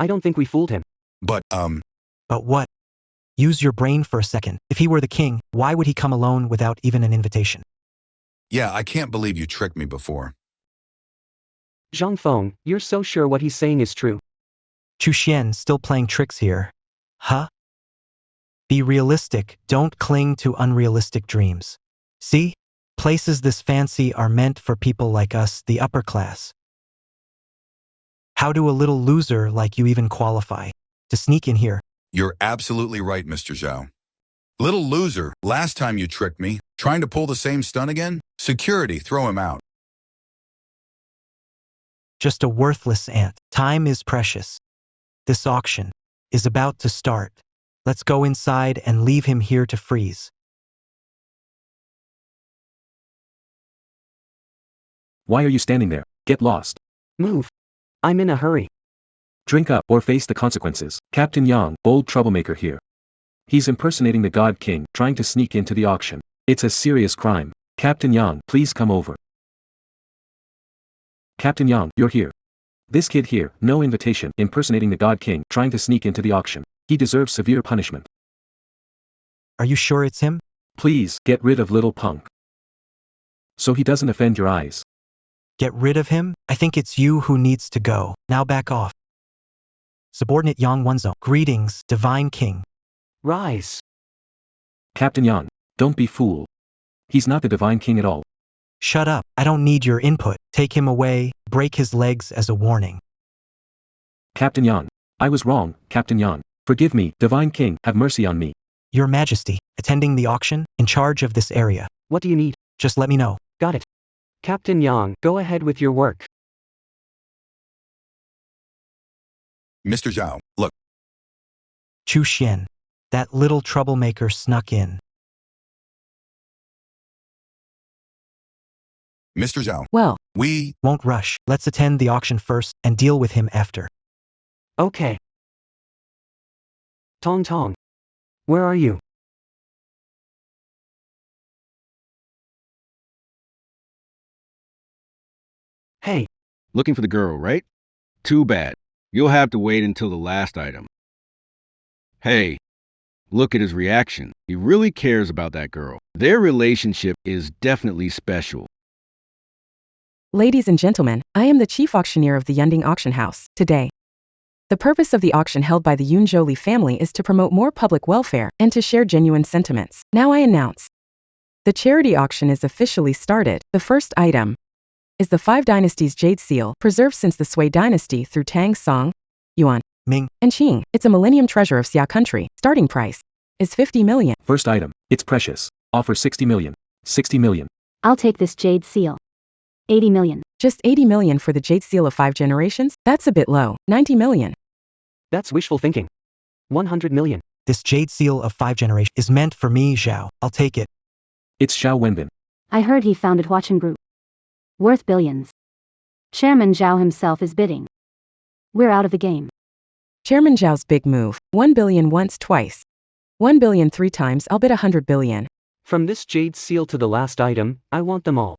I don't think we fooled him. But what? Use your brain for a second. If he were the king, why would he come alone without even an invitation? yeah, I can't believe you tricked me before. Zhang Feng, you're so sure what he's saying is true. Chu Xian still playing tricks here. Huh? Be realistic, don't cling to unrealistic dreams. See? Places this fancy are meant for people like us, the upper class. How do a little loser like you even qualify to sneak in here? You're absolutely right, Mr. Zhao. Little loser, last time you tricked me, trying to pull the same stunt again? Security, throw him out. Just a worthless ant. Time is precious. This auction is about to start. Let's go inside and leave him here to freeze. Why are you standing there? Get lost. Move. I'm in a hurry. Drink up or face the consequences. Captain Yong, bold troublemaker here. He's impersonating the God King, trying to sneak into the auction. It's a serious crime. Captain Yong, please come over. Captain Yong, you're here. This kid here, no invitation, impersonating the God King, trying to sneak into the auction. He deserves severe punishment. Are you sure it's him? Please, get rid of little punk. So he doesn't offend your eyes. Get rid of him? I think it's you who needs to go. Now back off. Subordinate Yang Wenzo. Greetings, Divine King. Rise. Captain Yang, don't be fool. He's not the Divine King at all. Shut up. I don't need your input. Take him away, break his legs as a warning. Captain Yang, I was wrong, Captain Yang. Forgive me, Divine King, have mercy on me. Your Majesty, attending the auction, in charge of this area. What do you need? Just let me know. Got it. Captain Yang, go ahead with your work. Mr. Zhao, look, Chu Xian. That little troublemaker snuck in. Mr. Zhao, Well, we... Won't rush. Let's attend the auction first and deal with him after. Okay. Tong Tong. Where are you? Hey, Looking for the girl, right? Too bad. You'll have to wait until the last item. Hey, look at his reaction. He really cares about that girl. Their relationship is definitely special. ladies and gentlemen, I am the chief auctioneer of the Yunding Auction House, today. The purpose of the auction held by the Yunzhou family is to promote more public welfare and to share genuine sentiments. Now I announce. The charity auction is officially started. The first item is the Five Dynasties Jade Seal, preserved since the Sui Dynasty through Tang, Song, Yuan, Ming, and Qing. It's a millennium treasure of Xia country. Starting price is 50 million. First item. It's precious. Offer 60 million. 60 million. I'll take this jade seal. 80 million. Just 80 million for the Jade Seal of 5 generations? That's a bit low. 90 million. that's wishful thinking. 100 million. this jade seal of 5 generations is meant for me, Zhao. I'll take it. It's Xiao Wenbin. I heard he founded Huachan Group. Worth billions. Chairman Zhao himself is bidding. We're out of the game. Chairman Zhao's big move. 1 billion once, twice. 1 billion 3 times, I'll bid 100 billion. From this jade seal to the last item, I want them all.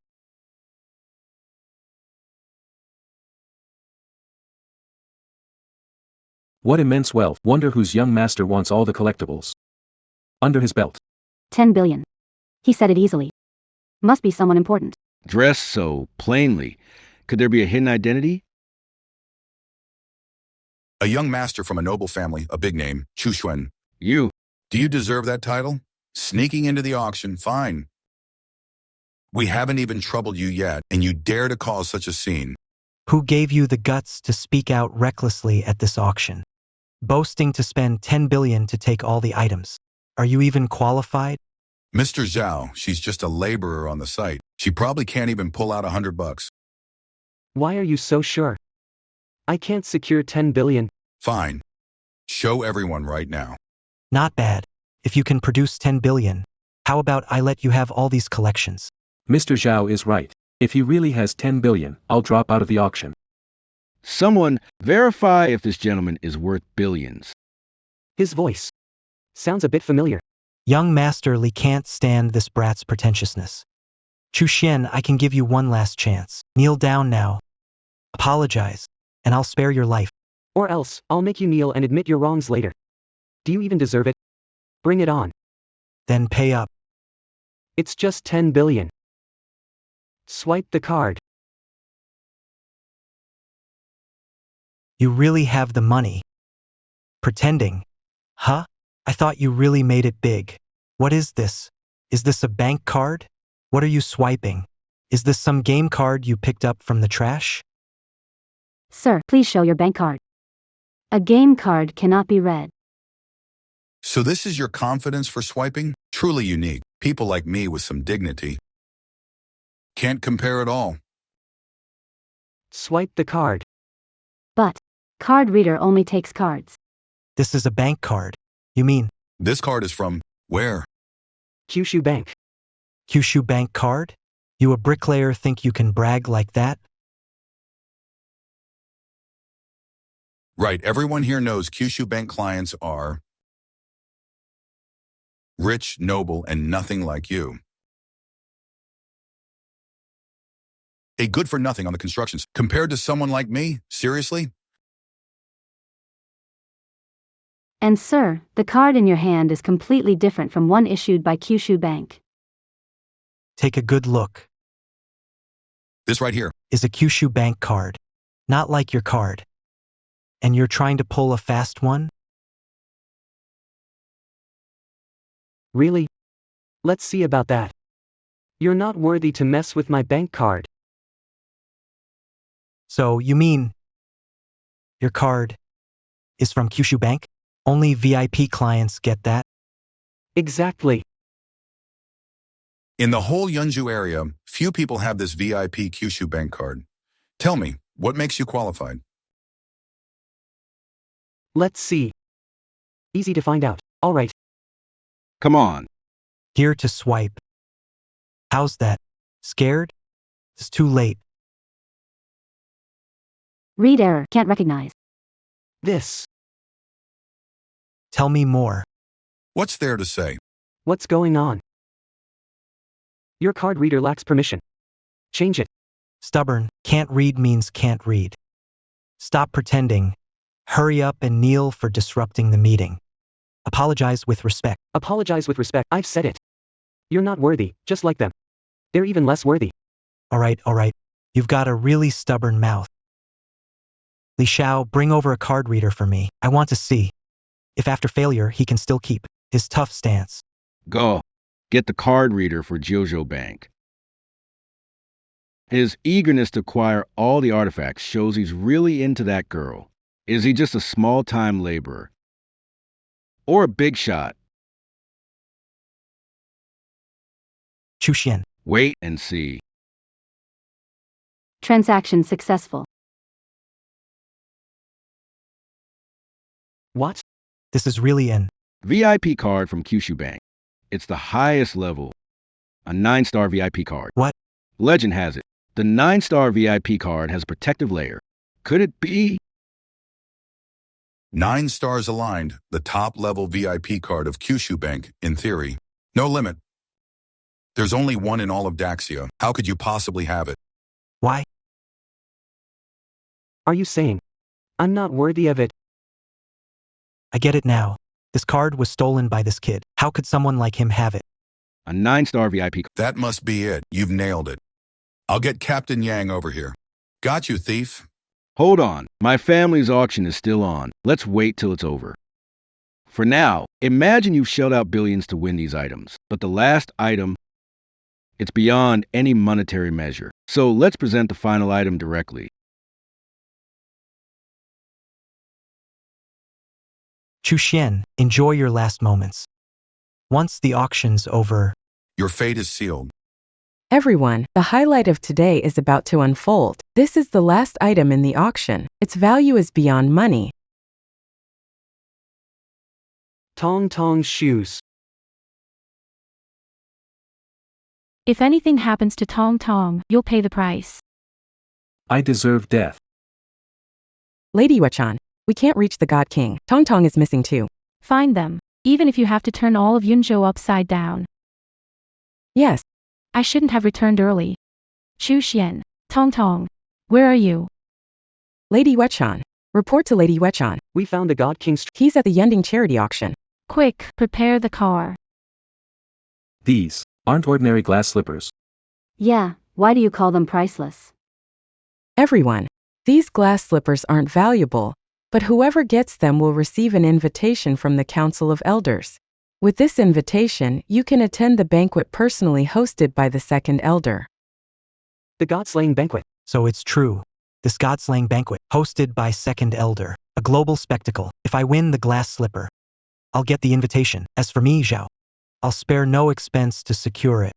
What immense wealth. Wonder whose young master wants all the collectibles. Under his belt. 10 billion. He said it easily. Must be someone important. Dressed so plainly. Could there be a hidden identity? A young master from a noble family, a big name, Chuxuan. You. Do you deserve that title? Sneaking into the auction, fine. We haven't even troubled you yet, and you dare to cause such a scene. Who gave you the guts to speak out recklessly at this auction? Boasting to spend 10 billion to take all the items. Are you even qualified? Mr. Zhao, she's just a laborer on the site. She probably can't even pull out $100. Why are you so sure? I can't secure 10 billion. Fine. Show everyone right now. Not bad. If you can produce 10 billion, how about I let you have all these collections? Mr. Zhao is right. If he really has 10 billion, I'll drop out of the auction. Someone verify if this gentleman is worth billions. His voice sounds a bit familiar. Young Master Li can't stand this brat's pretentiousness. Chuxian, I can give you one last chance. Kneel down now. Apologize, and I'll spare your life. Or else, I'll make you kneel and admit your wrongs later. Do you even deserve it? Bring it on. Then pay up. It's just 10 billion. Swipe the card. You really have the money. Pretending. Huh? I thought you really made it big. What is this? Is this a bank card? What are you swiping? Is this some game card you picked up from the trash? Sir, please show your bank card. A game card cannot be read. So this is your confidence for swiping? Truly unique. People like me with some dignity. Can't compare at all. Swipe the card. But card reader only takes cards. This is a bank card. You mean This card is from where? Kyushu Bank. Kyushu Bank card? You a bricklayer think you can brag like that? Right, everyone here knows Kyushu Bank clients are rich, noble, and nothing like you. A good for nothing on the constructions. Compared to someone like me? Seriously? And sir, the card in your hand is completely different from one issued by Kyushu Bank. Take a good look. This right here. Is a Kyushu Bank card. Not like your card. And you're trying to pull a fast one? Really? Let's see about that. You're not worthy to mess with my bank card. So you mean your card is from Kyushu Bank? Only VIP clients get that? Exactly. In the whole Yeonju area, few people have this VIP Kyushu Bank card. Tell me, what makes you qualified? Let's see. Easy to find out. Alright, Come on. Here to swipe. How's that? Scared? It's too late. Read error, can't recognize. This. Tell me more. What's there to say? What's going on? Your card reader lacks permission. Change it. Stubborn, can't read means can't read. Stop pretending. Hurry up and kneel for disrupting the meeting. Apologize with respect. Apologize with respect. I've said it. You're not worthy, just like them. They're even less worthy. All right. You've got a really stubborn mouth. Li Shao, bring over a card reader for me. I want to see if after failure he can still keep his tough stance. Go. Get the card reader for Jojo Bank. His eagerness to acquire all the artifacts shows he's really into that girl. Is he just a small-time laborer? Or a big shot? Chuxuan. Wait and see. Transaction successful. What? This is really an VIP card from Kyushu Bank. It's the highest level. A 9-star VIP card. What? Legend has it. The 9-star VIP card has a protective layer. Could it be? 9 stars aligned, the top-level VIP card of Kyushu Bank, in theory. No limit. There's only one in all of Daxia. How could you possibly have it? Why? Are you saying I'm not worthy of it? I get it now. This card was stolen by this kid. How could someone like him have it? A 9-star VIP card. That must be it. You've nailed it. I'll get Captain Yang over here. Got you, thief. Hold on. My family's auction is still on. Let's wait till it's over. For now, imagine you've shelled out billions to win these items. But the last item, it's beyond any monetary measure. So let's present the final item directly. Chuxuan, enjoy your last moments. Once the auction's over, Your fate is sealed. Everyone, the highlight of today is about to unfold. This is the last item in the auction. Its value is beyond money. Tong Tong's shoes. If anything happens to Tong Tong, you'll pay the price. I deserve death. Lady Yuechan, we can't reach the God King. Tong Tong is missing too. Find them, even if you have to turn all of Yunzhou upside down. Yes, I shouldn't have returned early. Chuxuan, Tong Tong, where are you? Lady Yuechan. Report to Lady Yuechan. We found the God King's. He's at the Yending charity auction. Quick, prepare the car. These aren't ordinary glass slippers. Yeah, why do you call them priceless? Everyone, these glass slippers aren't valuable, but whoever gets them will receive an invitation from the Council of Elders. With this invitation, you can attend the banquet personally hosted by the second elder. The Godslaying banquet. so it's true. This Godslaying banquet, hosted by Second Elder, a global spectacle. If I win the glass slipper, I'll get the invitation. As for me, Zhao, I'll spare no expense to secure it.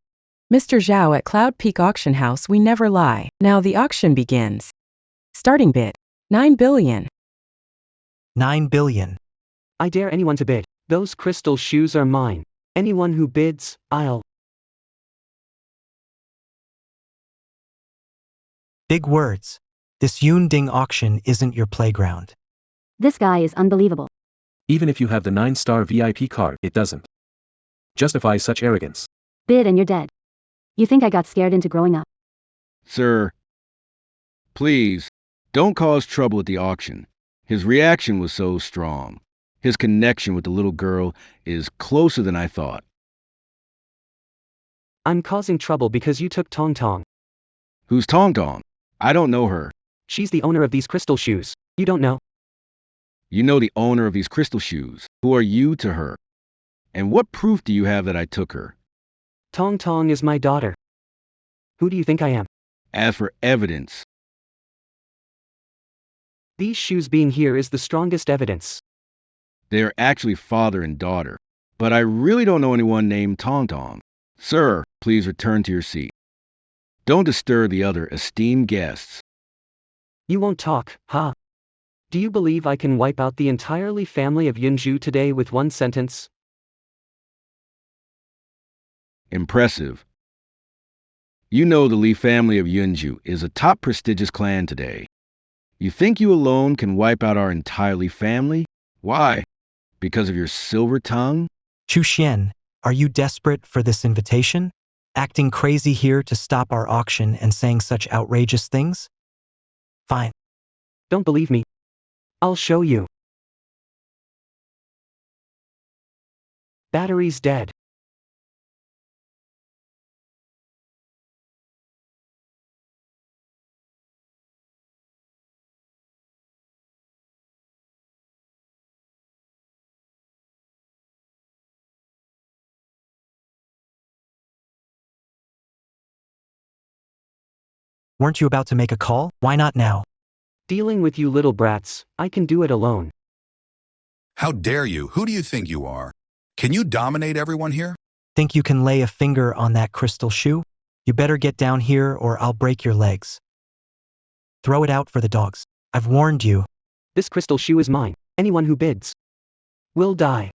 Mr. Zhao at Cloud Peak Auction House, we never lie. Now the auction begins. Starting bid, 9 billion. 9 billion. I dare anyone to bid. Those crystal shoes are mine. Anyone who bids, I'll. Big words. This Yunding auction isn't your playground. This guy is unbelievable. Even if you have the 9-star VIP card, it doesn't justify such arrogance. Bid and you're dead. You think I got scared into growing up? Sir, please, don't cause trouble at the auction. His reaction was so strong. His connection with the little girl is closer than I thought. I'm causing trouble because you took Tong Tong. Who's Tong Tong? I don't know her. She's the owner of these crystal shoes. You don't know? You know the owner of these crystal shoes. Who are you to her? And what proof do you have that I took her? Tong Tong is my daughter. Who do you think I am? As for evidence, These shoes being here is the strongest evidence. they are actually father and daughter. But I really don't know anyone named Tong Tong. Sir, please return to your seat. Don't disturb the other esteemed guests. You won't talk, huh? Do you believe I can wipe out the entirely family of Yunzhou today with one sentence? Impressive. You know the Li family of Yunju is a top prestigious clan today. You think you alone can wipe out our entire Li family? Why? Because of your silver tongue? Chuxuan, are you desperate for this invitation? Acting crazy here to stop our auction and saying such outrageous things? Fine. Don't believe me? I'll show you. Battery's dead. Weren't you about to make a call? Why not now? Dealing with you little brats, I can do it alone. How dare you? Who do you think you are? Can you dominate everyone here? Think you can lay a finger on that crystal shoe? You better get down here or I'll break your legs. Throw it out for the dogs. I've warned you. This crystal shoe is mine. Anyone who bids will die.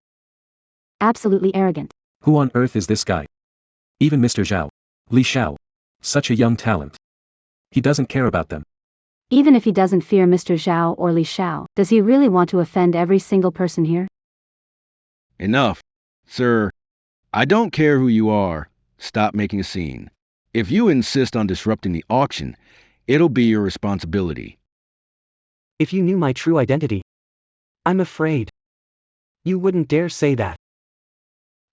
Absolutely arrogant. Who on earth is this guy? Even Mr. Zhao. Li Xiao. Such a young talent. He doesn't care about them. Even if he doesn't fear Mr. Zhao or Li Xiao, does he really want to offend every single person here? Enough. Sir, I don't care who you are. Stop making a scene. If you insist on disrupting the auction, it'll be your responsibility. If you knew my true identity, I'm afraid you wouldn't dare say that.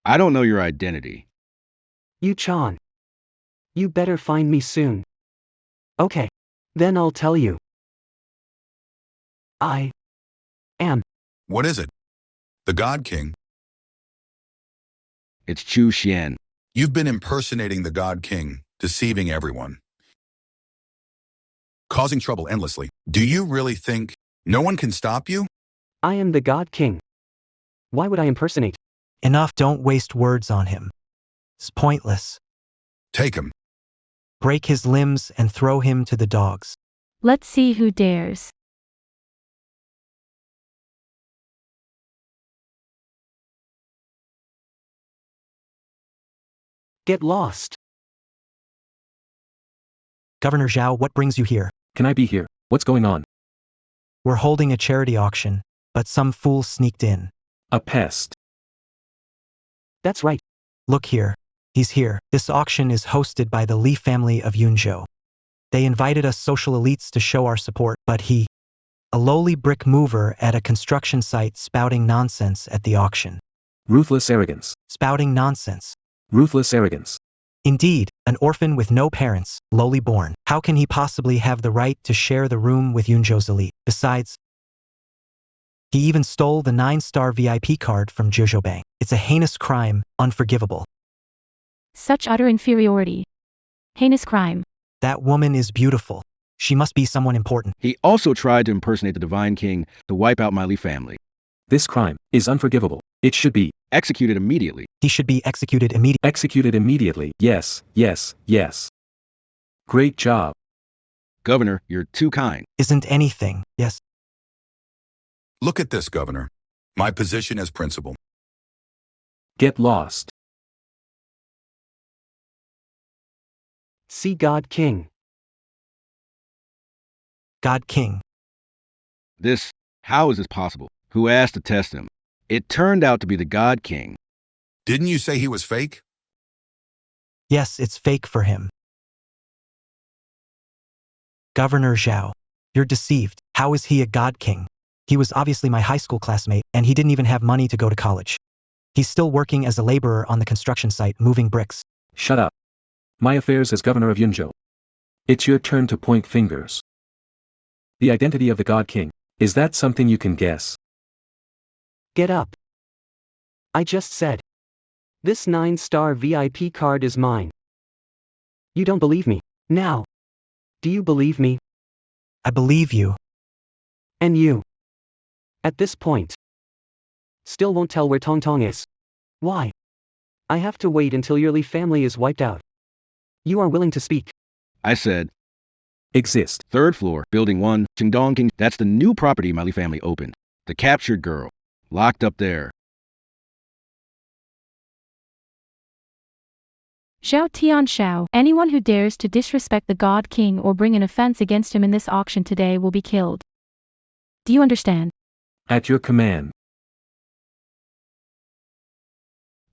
I don't know your identity. Yuechan. You better find me soon. Okay. Then I'll tell you. I am. What is it? The God King. It's Chuxuan. You've been impersonating the God King, deceiving everyone, causing trouble endlessly. Do you really think no one can stop you? I am the God King. Why would I impersonate? Enough, don't waste words on him. It's pointless. Take him. Break his limbs and throw him to the dogs. Let's see who dares. Get lost. Governor Zhao, what brings you here? Can I be here? What's going on? We're holding a charity auction, but some fool sneaked in. A pest. That's right. Look here. He's here. This auction is hosted by the Li family of Yunzhou. They invited us social elites to show our support, but he, a lowly brick mover at a construction site spouting nonsense at the auction. Ruthless arrogance. Spouting nonsense. Ruthless arrogance. Indeed, an orphan with no parents, lowly born. How can he possibly have the right to share the room with Yunzhou's elite? Besides, he even stole the 9-star VIP card from Zhejiubang. It's a heinous crime, unforgivable. Such utter inferiority. Heinous crime. That woman is beautiful. She must be someone important. He also tried to impersonate the Divine King to wipe out my Li family. This crime is unforgivable. It should be Executed immediately. He should be executed immediately. executed immediately. Yes, yes, yes. Great job. Governor, you're too kind. Isn't anything, yes. Look at this, Governor. My position as principal. Get lost. See God King. God King. How is this possible? Who asked to test him? It turned out to be the God King. Didn't you say he was fake? Yes, it's fake for him. Governor Zhao, you're deceived. How is he a God King? He was obviously my high school classmate, and he didn't even have money to go to college. He's still working as a laborer on the construction site, moving bricks. Shut up. My affairs as governor of Yunzhou. It's your turn to point fingers. The identity of the God King. Is that something you can guess? Get up. I just said. This 9-star VIP card is mine. You don't believe me. Now. Do you believe me? I believe you. And you. At this point. Still won't tell where Tong Tong is. Why? I have to wait until your Li family is wiped out. You are willing to speak. I said, Exist. 3rd floor, building 1, Qingdong King. That's the new property my Li family opened. The captured girl. Locked up there. Zhao Tianshao, anyone who dares to disrespect the God King or bring an offense against him in this auction today will be killed. Do you understand? At your command.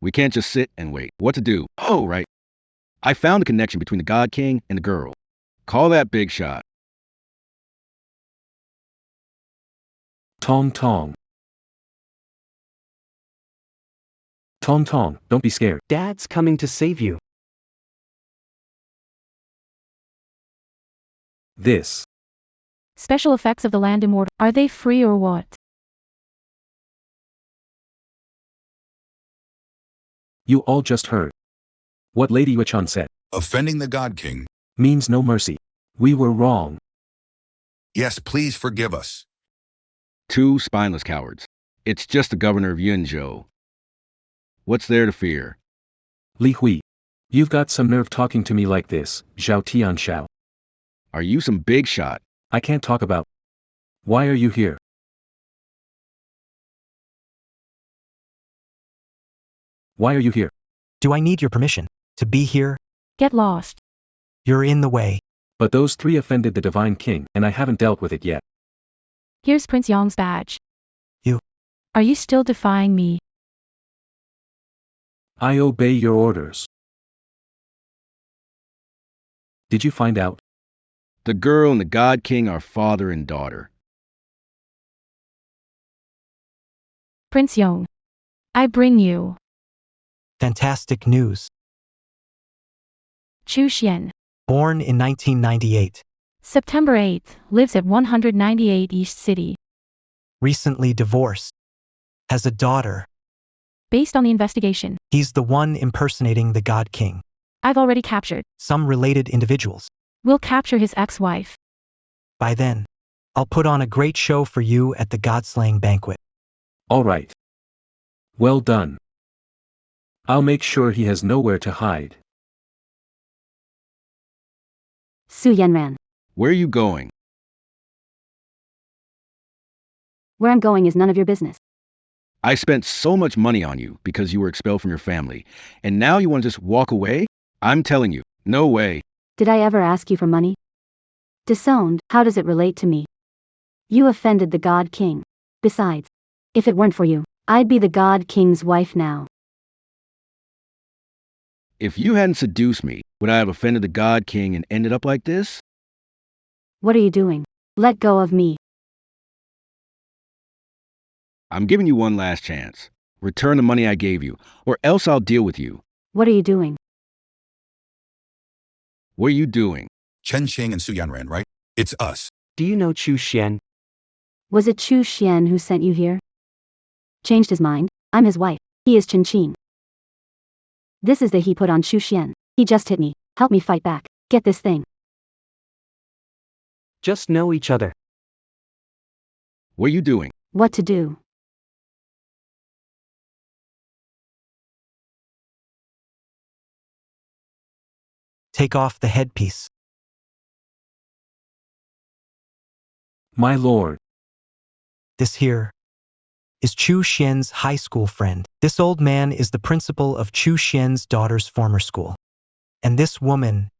We can't just sit and wait. What to do? Oh, right. I found the connection between the God King and the girl. Call that big shot. Tong Tong. Tong Tong, don't be scared. Dad's coming to save you. This. Special effects of the land immortal. Are they free or what? You all just heard what Lady Yuechan said. Offending the God King. Means no mercy. We were wrong. Yes, please forgive us. Two spineless cowards. It's just the governor of Yunzhou. What's there to fear? Li Hui. You've got some nerve talking to me like this, Zhao Tianshao. Are you some big shot? I can't talk about. Why are you here? Why are you here? Do I need your permission to be here? Get lost. You're in the way. But those three offended the Divine King, and I haven't dealt with it yet. Here's Prince Yong's badge. You. Are you still defying me? I obey your orders. Did you find out? The girl and the God King are father and daughter. Prince Yong. I bring you. Fantastic news. Chuxuan. Born in 1998. September 8th, lives at 198 East City. Recently divorced. Has a daughter. Based on the investigation, He's the one impersonating the God King. I've already captured. Some related individuals. We'll capture his ex-wife. By then, I'll put on a great show for you at the Godslaying banquet. All right. Well done. I'll make sure he has nowhere to hide. Su Yanran. Where are you going? Where I'm going is none of your business. I spent so much money on you because you were expelled from your family, and now you want to just walk away? I'm telling you, no way. Did I ever ask you for money? Disowned, how does it relate to me? You offended the God King. Besides, if it weren't for you, I'd be the God King's wife now. If you hadn't seduced me, would I have offended the God King and ended up like this? What are you doing? Let go of me. I'm giving you one last chance. Return the money I gave you, or else I'll deal with you. What are you doing? What are you doing? Chen Xing and Su Yanran, right? It's us. Do you know Chu Xian? Was it Chu Xian who sent you here? Changed his mind. I'm his wife. He is Chen Qing. This is the he put on Chu Xian. He just hit me. Help me fight back. Get this thing. Just know each other. What are you doing? What to do? Take off the headpiece. My lord. This here is Chu Xian's high school friend. This old man is the principal of Chu Xian's daughter's former school. And this woman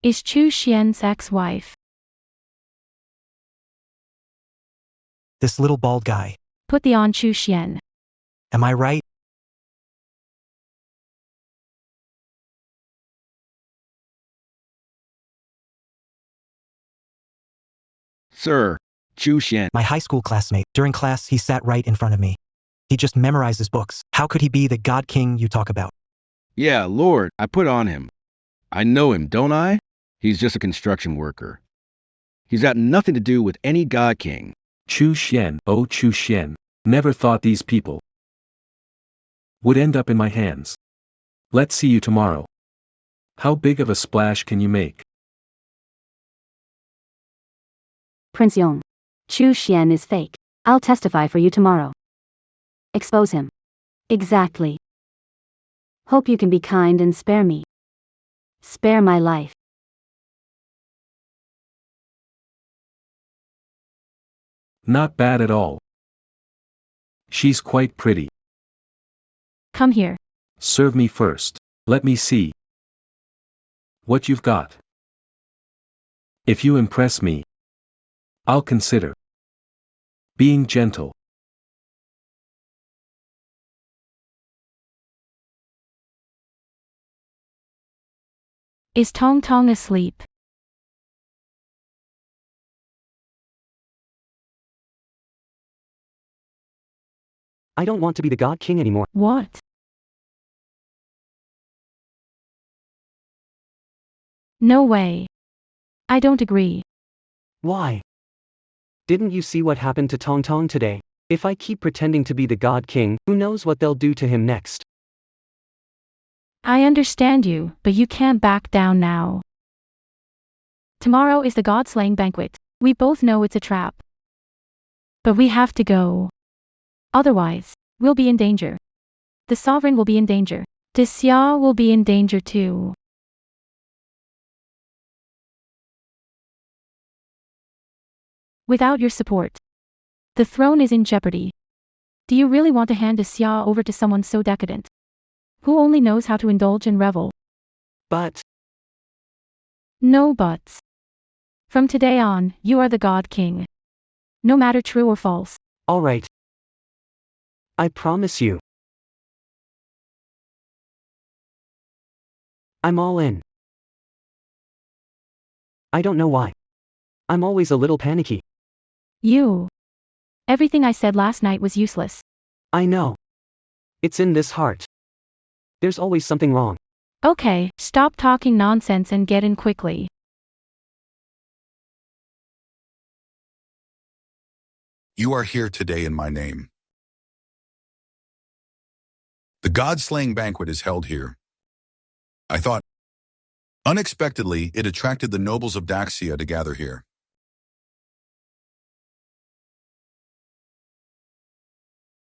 Is Chu Xian's ex-wife. this little bald guy. Put the on Chu Xian. Am I right? Sir, Chu Xian. My high school classmate. During class, he sat right in front of me. He just memorizes books. How could he be the God King you talk about? Yeah, Lord, I put on him. I know him, don't I? He's just a construction worker. He's got nothing to do with any God King. Chu Xian, oh Chu Xian. Never thought these people would end up in my hands. Let's see you tomorrow. How big of a splash can you make? Prince Yong. Chu Xian is fake. I'll testify for you tomorrow. Expose him. Exactly. Hope you can be kind and spare me. Spare my life. Not bad at all. She's quite pretty. Come here. Serve me first. Let me see. what you've got. If you impress me, I'll consider being gentle. Is Tong Tong asleep? I don't want to be the God King anymore. What? No way. I don't agree. Why? Didn't you see what happened to Tong Tong today? If I keep pretending to be the God King, who knows what they'll do to him next? I understand you, but you can't back down now. Tomorrow is the Godslaying banquet. We both know it's a trap. But we have to go. Otherwise, we'll be in danger. The sovereign will be in danger. Xia will be in danger too. Without your support, the throne is in jeopardy. Do you really want to hand Xia over to someone so decadent, who only knows how to indulge and revel? But No buts. From today on, you are the God King. No matter true or false. all right. I promise you. I'm all in. I don't know why. I'm always a little panicky. Everything I said last night was useless. I know. It's in this heart. There's always something wrong. Okay, stop talking nonsense and get in quickly. You are here today in my name. The Godslaying banquet is held here. I thought, unexpectedly, it attracted the nobles of Daxia to gather here.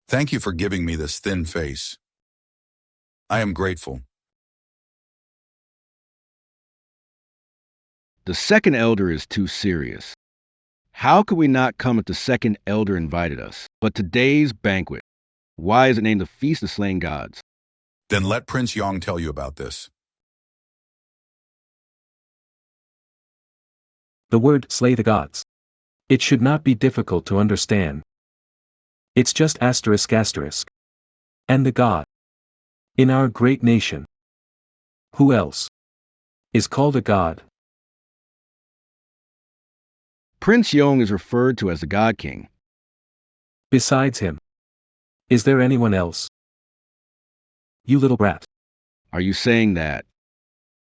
Thank you for giving me this thin face. I am grateful. The second elder is too serious. How could we not come if the second elder invited us? But today's banquet, why is it named the Feast of Slain Gods? Then let Prince Yong tell you about this. The word slay the gods. It should not be difficult to understand. It's just asterisk asterisk. And the god. In our great nation. Who else is called a god? Prince Yong is referred to as the God King. Besides him. Is there anyone else? You little brat. Are you saying that?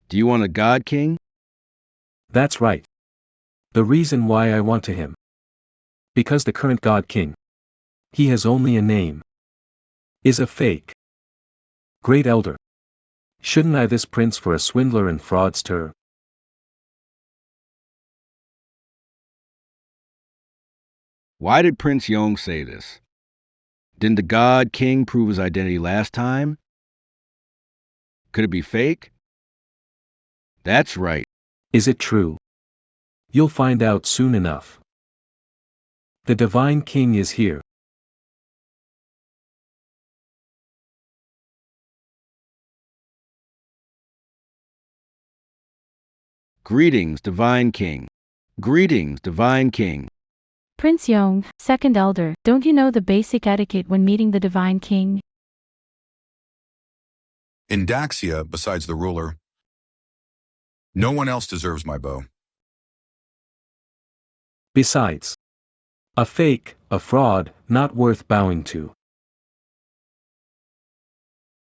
Do you want a God King? That's right. The reason why I want to him. Because the current God King. He has only a name. Is a fake. Great elder. Shouldn't I this prince for a swindler and fraudster? Why did Prince Yong say this? Didn't the God King prove his identity last time? Could it be fake? That's right. Is it true? You'll find out soon enough. The Divine King is here. Greetings, Divine King. Greetings, Divine King. Prince Yong, second elder, don't you know the basic etiquette when meeting the Divine King? In Daxia, besides the ruler, no one else deserves my bow. Besides. A fake, a fraud, not worth bowing to.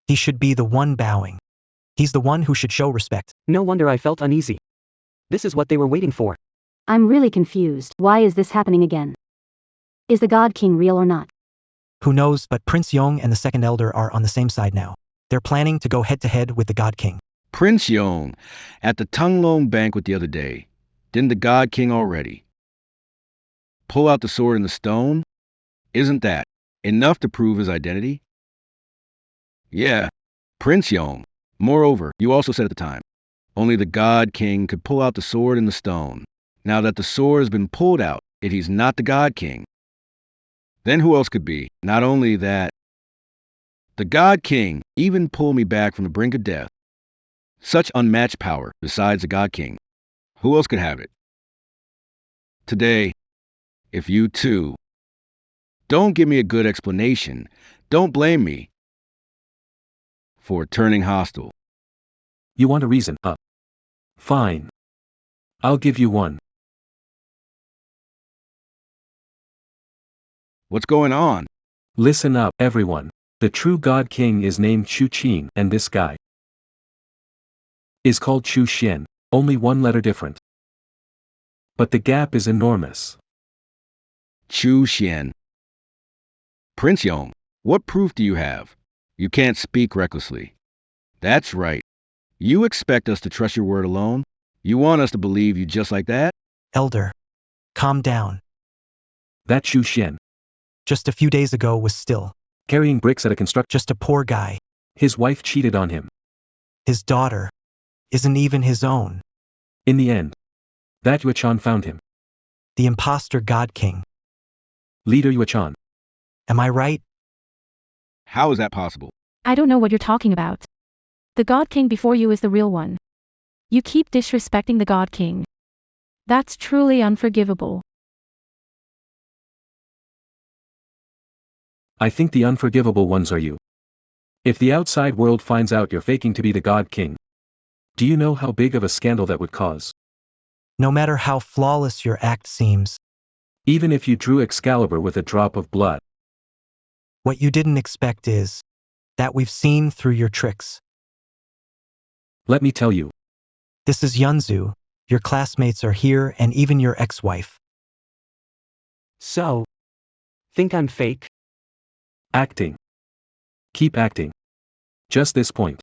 He should be the one bowing. He's the one who should show respect. No wonder I felt uneasy. This is what they were waiting for. I'm really confused. Why is this happening again? Is the God King real or not? Who knows, but Prince Yong and the second elder are on the same side now. They're planning to go head-to-head with the God King. Prince Yong, at the Tenglong banquet the other day, didn't the God King already pull out the sword and the stone? Isn't that enough to prove his identity? Yeah, Prince Yong. Moreover, you also said at the time, only the God King could pull out the sword and the stone. Now that the sword has been pulled out, if he's not the God King, then who else could be? Not only that, the God King even pulled me back from the brink of death. Such unmatched power besides the God King. Who else could have it? Today, if you too. Don't give me a good explanation. Don't blame me for turning hostile. You want a reason, huh? Fine. I'll give you one. What's going on? Listen up, everyone. The true God King is named Chuqin, and this guy is called Chuxian, only one letter different. But the gap is enormous. Chuxian. Prince Yong, what proof do you have? You can't speak recklessly. That's right. You expect us to trust your word alone? You want us to believe you just like that? Elder, calm down. That Chuxian, Just a few days ago was still carrying bricks at a just a poor guy. his wife cheated on him. His daughter isn't even his own. In the end, that Yuechan found him. The impostor God King. Leader Yuechan. Am I right? How is that possible? I don't know what you're talking about. The God King before you is the real one. You keep disrespecting the God King. That's truly unforgivable. I think the unforgivable ones are you. If the outside world finds out you're faking to be the God King, do you know how big of a scandal that would cause? No matter how flawless your act seems, Even if you drew Excalibur with a drop of blood. what you didn't expect is that we've seen through your tricks. Let me tell you, This is Yunzu. Your classmates are here and even your ex-wife. So, think I'm fake? acting. Keep acting. Just this point.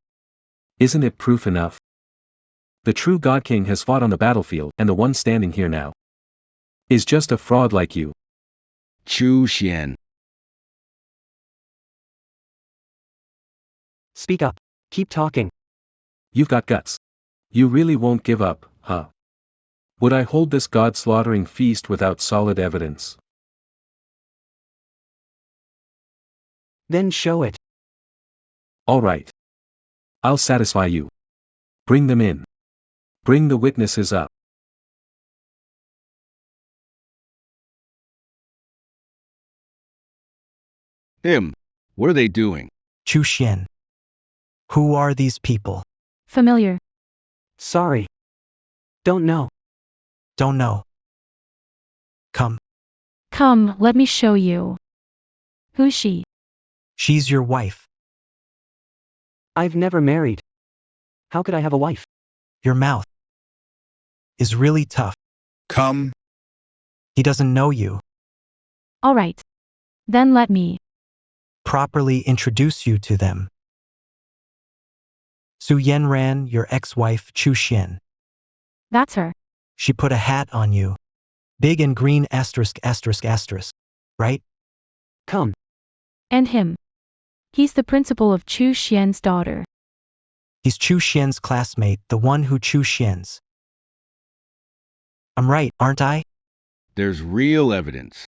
Isn't it proof enough? The true God King has fought on the battlefield, and the one standing here now is just a fraud like you. Chuxian. Speak up. Keep talking. You've got guts. You really won't give up, huh? Would I hold this god-slaughtering feast without solid evidence? Then show it. All right. I'll satisfy you. Bring them in. Bring the witnesses up. Him. What are they doing? Chuxian. Who are these people? Familiar. Sorry. Don't know. Don't know. Come. Come, let me show you. Who's she? She's your wife. I've never married. How could I have a wife? Your mouth is really tough. Come. He doesn't know you. All right. Then let me. Properly introduce you to them. Su Yenran, your ex-wife Chuxian. That's her. She put a hat on you. Big and green ****, right? Come. And him. He's the principal of Chu Xian's daughter. He's Chu Xian's classmate, the one who Chu Xian's. I'm right, aren't I? There's real evidence.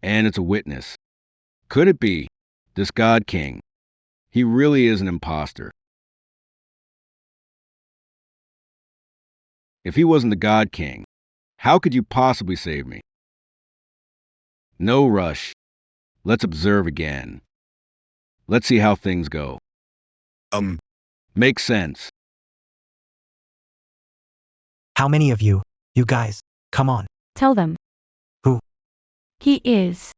And it's a witness. Could it be this God King? He really is an impostor. If he wasn't the God King, how could you possibly save me? No rush. Let's observe again. Let's see how things go. Makes sense. How many of you guys, come on. Tell them. Who? He is.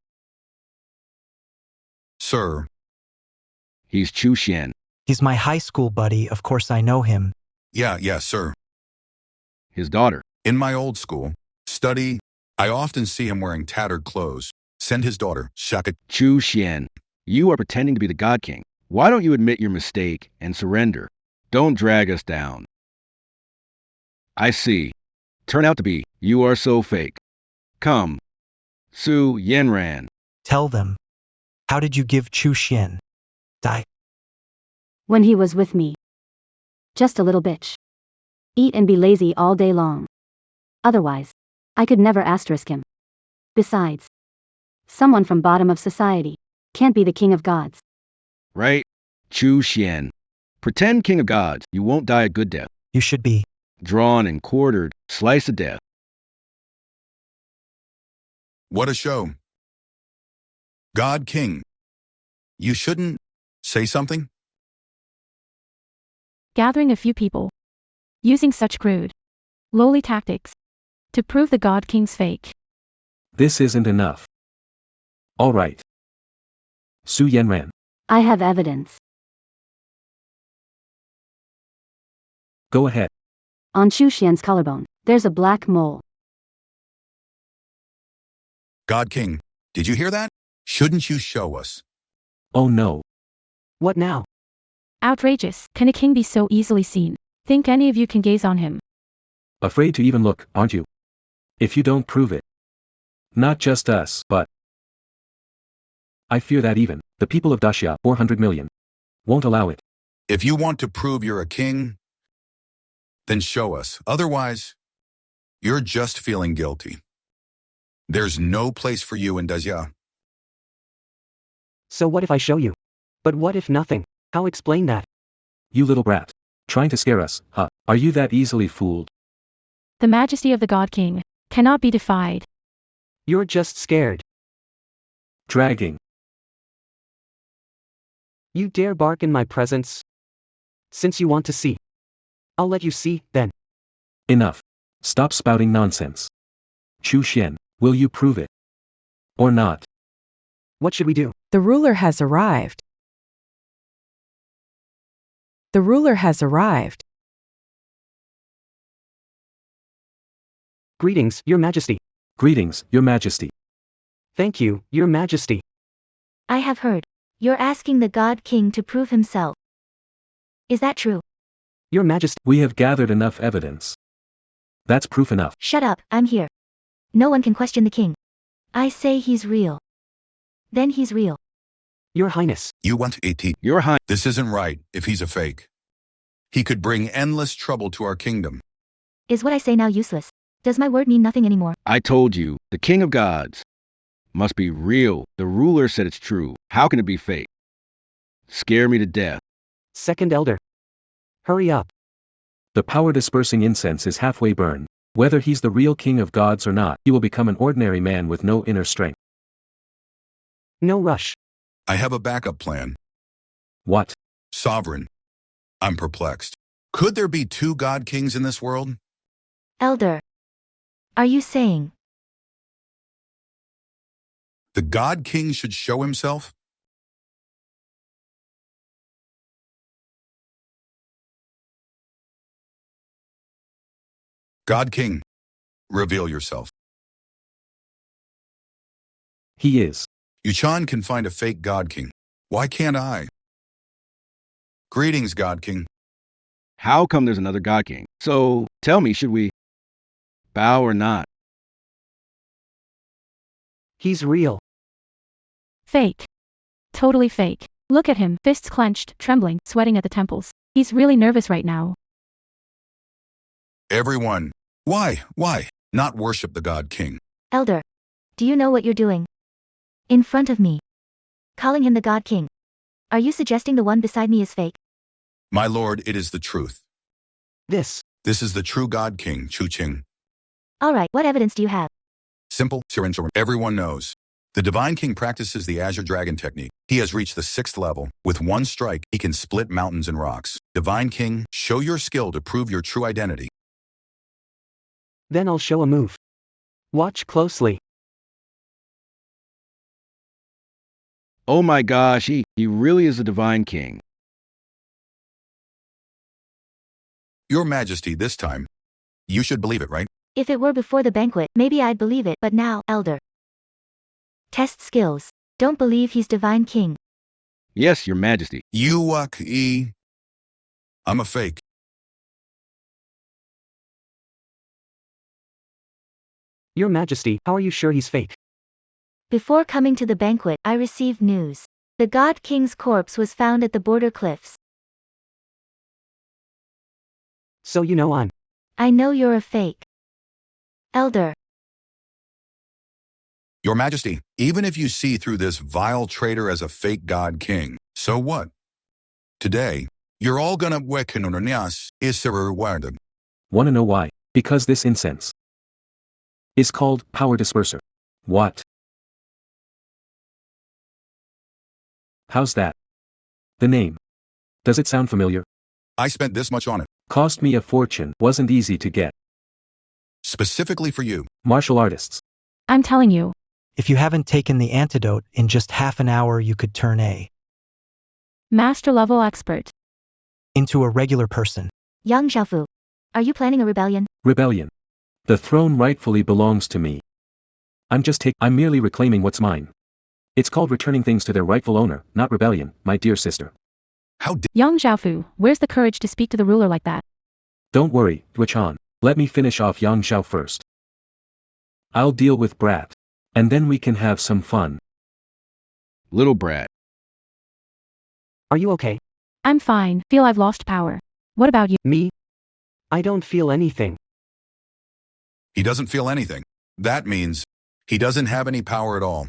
Sir. He's Chu Xian. He's my high school buddy, of course I know him. Yeah, sir. His daughter. In my old school, study, I often see him wearing tattered clothes. Send his daughter, Shaka. Chu Xian. You are pretending to be the God King. Why don't you admit your mistake and surrender? Don't drag us down. I see. Turn out to be, you are so fake. Come. Su Yenran. Tell them. How did you give Chu Xian? Die. When he was with me. Just a little bitch. Eat and be lazy all day long. Otherwise, I could never asterisk him. Besides, someone from bottom of society can't be the king of gods. Right? Chu Xian. Pretend king of gods. You won't die a good death. You should be. Drawn and quartered, slice to death. What a show. God King. You shouldn't say something? Gathering a few people. Using such crude, lowly tactics. To prove the God King's fake. This isn't enough. All right. Su Yanran. I have evidence. Go ahead. On Chuxian's collarbone, there's a black mole. God King, did you hear that? Shouldn't you show us? Oh no. What now? Outrageous. Can a king be so easily seen? Think any of you can gaze on him? Afraid to even look, aren't you? If you don't prove it. Not just us, but I fear that even the people of Daxia, 400 million, won't allow it. If you want to prove you're a king, then show us. Otherwise, you're just feeling guilty. There's no place for you in Daxia. So what if I show you? But what if nothing? How explain that? You little brat. Trying to scare us, huh? Are you that easily fooled? The majesty of the God King cannot be defied. You're just scared. Dragging. You dare bark in my presence? Since you want to see. I'll let you see, then. Enough. Stop spouting nonsense. Chu Xian, will you prove it? Or not? What should we do? The ruler has arrived. The ruler has arrived. Greetings, Your Majesty. Greetings, Your Majesty. Thank you, Your Majesty. I have heard. You're asking the God King to prove himself. Is that true? Your Majesty. We have gathered enough evidence. That's proof enough. Shut up, I'm here. No one can question the king. I say he's real. Then he's real. Your Highness. You want AT. Your Highness. This isn't right if he's a fake. He could bring endless trouble to our kingdom. Is what I say now useless? Does my word mean nothing anymore? I told you, the king of gods must be real. The ruler said it's true. How can it be fake? Scare me to death. Second Elder. Hurry up. The power dispersing incense is halfway burned. Whether he's the real king of gods or not, he will become an ordinary man with no inner strength. No rush. I have a backup plan. What? Sovereign. I'm perplexed. Could there be two God Kings in this world? Elder. Are you saying? The God King should show himself? God King, reveal yourself. He is. Yuechan can find a fake God King. Why can't I? Greetings, God King. How come there's another god king? So, tell me, should we bow or not? He's real. Fake. Totally fake. Look at him, fists clenched, trembling, sweating at the temples. He's really nervous right now. Everyone. Why not worship the God King? Elder. Do you know what you're doing? In front of me. Calling him the God King. Are you suggesting the one beside me is fake? My lord, it is the truth. This. This is the true God King, Chuxuan. Alright, what evidence do you have? Simple, Sirensoren. Everyone knows. The Divine King practices the Azure Dragon technique. He has reached the 6th level. With one strike, he can split mountains and rocks. Divine King, show your skill to prove your true identity. Then I'll show a move. Watch closely. Oh my gosh, he really is a divine king. Your Majesty, this time, you should believe it, right? If it were before the banquet, maybe I'd believe it, but now, Elder. Test skills. Don't believe he's Divine King. Yes, your majesty. Yuechan. I'm a fake. Your Majesty, how are you sure he's fake? Before coming to the banquet, I received news. The God King's corpse was found at the border cliffs. So you know I'm. I know you're a fake. Elder. Your Majesty, even if you see through this vile traitor as a fake God King, so what? Today, You're all gonna wekenunanias is rewarded. Wanna know why? Because this incense is called power disperser. What? How's that? The name. Does it sound familiar? I spent this much on it, Cost me a fortune, wasn't easy to get. specifically for you. Martial artists. I'm telling you. If you haven't taken the antidote, in just half an hour you could turn Master level expert. into a regular person. Yang Xiaofu. Are you planning a rebellion? Rebellion. The throne rightfully belongs to me. I'm merely reclaiming what's mine. It's called returning things to their rightful owner, not rebellion, my dear sister. How dare Young Xiaofu, where's the courage to speak to the ruler like that? Don't worry, Yuechan. Let me finish off Yang Xiao first. I'll deal with Brat. And then we can have some fun. Little brat. Are you okay? I'm fine, feel I've lost power. What about you? Me? I don't feel anything. he doesn't feel anything? That means he doesn't have any power at all.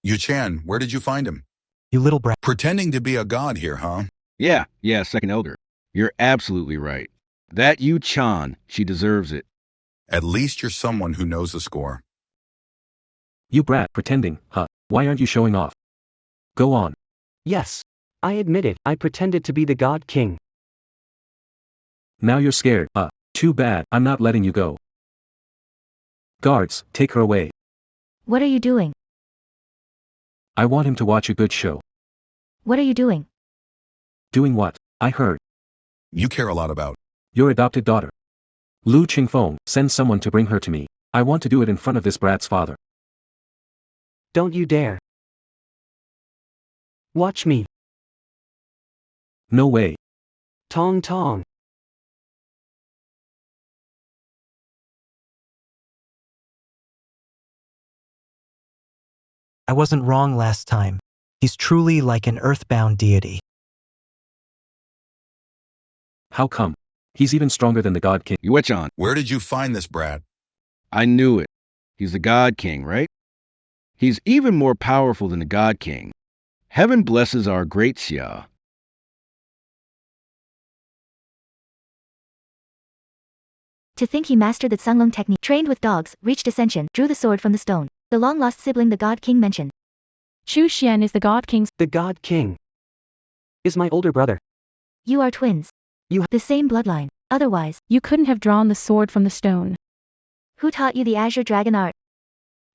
Yuechan, where did you find him? You little brat. Pretending to be a god here, huh? Yeah, second elder. You're absolutely right. That Yuechan, she deserves it. At least you're someone who knows the score. You brat, pretending, huh? Why aren't you showing off? Go on. Yes. I admit it, I pretended to be the God King. Now you're scared, huh? Too bad, I'm not letting you go. Guards, take her away. What are you doing? I want him to watch a good show. What are you doing? Doing what? I heard. You care a lot about. Your adopted daughter. Lu Qingfeng, send someone to bring her to me. I want to do it in front of this brat's father. Don't you dare. Watch me. No way. Tong tong. I wasn't wrong last time. He's truly like an earthbound deity. How come? He's even stronger than the God King. Yuechan, Where did you find this brat? I knew it. He's the God King, right? He's even more powerful than the God King. Heaven blesses our great Xia. To think he mastered the Tenglong technique, trained with dogs, reached ascension, drew the sword from the stone. The long-lost sibling the God King mentioned. Chuxuan is the God King's. The God King is my older brother. You are twins. You the same bloodline. Otherwise, You couldn't have drawn the sword from the stone. who taught you the Azure Dragon art?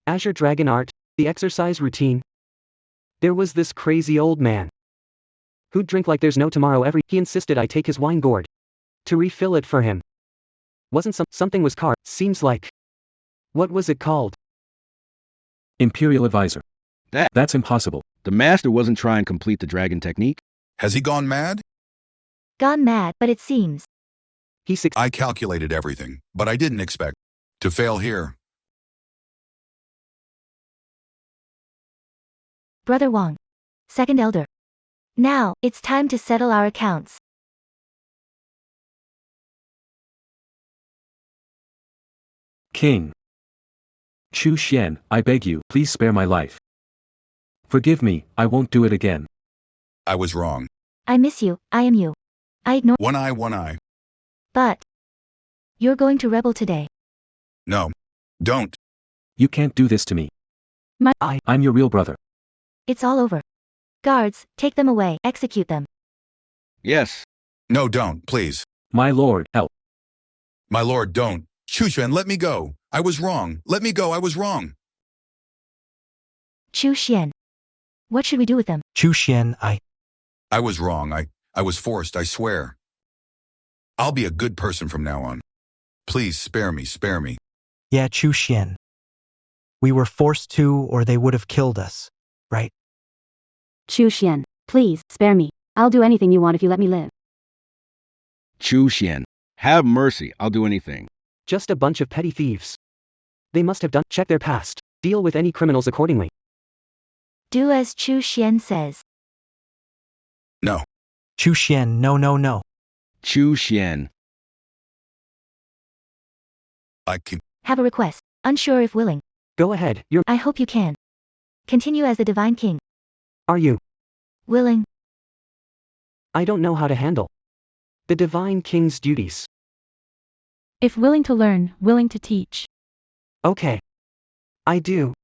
Azure Dragon art, the exercise routine. There was this crazy old man who'd drink like there's no tomorrow he insisted I take his wine gourd to refill it for him. Wasn't something was carved, seems like. What was it called? Imperial advisor. That's impossible. The master wasn't trying to complete the dragon technique. Has he gone mad? Gone mad, but it seems. I calculated everything, but I didn't expect to fail here. Brother Wong. Second elder. Now, it's time to settle our accounts. King. Chu Xian, I beg you, please spare my life. Forgive me, I won't do it again. I was wrong. I miss you, I am you. I ignore. One eye. But. You're going to rebel today. No. Don't. You can't do this to me. I'm your real brother. It's all over. Guards, take them away, execute them. Yes. No, don't, please. My lord, help. My lord, don't. Chuxuan, let me go. I was wrong. Let me go, I was wrong. Chu Xian. What should we do with them? Chuxian, I was wrong. I was forced, I swear. I'll be a good person from now on. Please spare me, spare me. Yeah, Chuxian. We were forced to, or they would have killed us, right? Chuxian, please, spare me. I'll do anything you want if you let me live. Chuxian, have mercy. I'll do anything. Just a bunch of petty thieves. They must have check their past. Deal with any criminals accordingly. Do as Chu Xian says. No. Chuxian, no. Chuxian. I can. Have a request. Unsure if willing. Go ahead, I hope you can. Continue as the Divine King. Are you Willing. I don't know how to handle The Divine King's duties. If willing to learn, willing to teach. Okay. I do.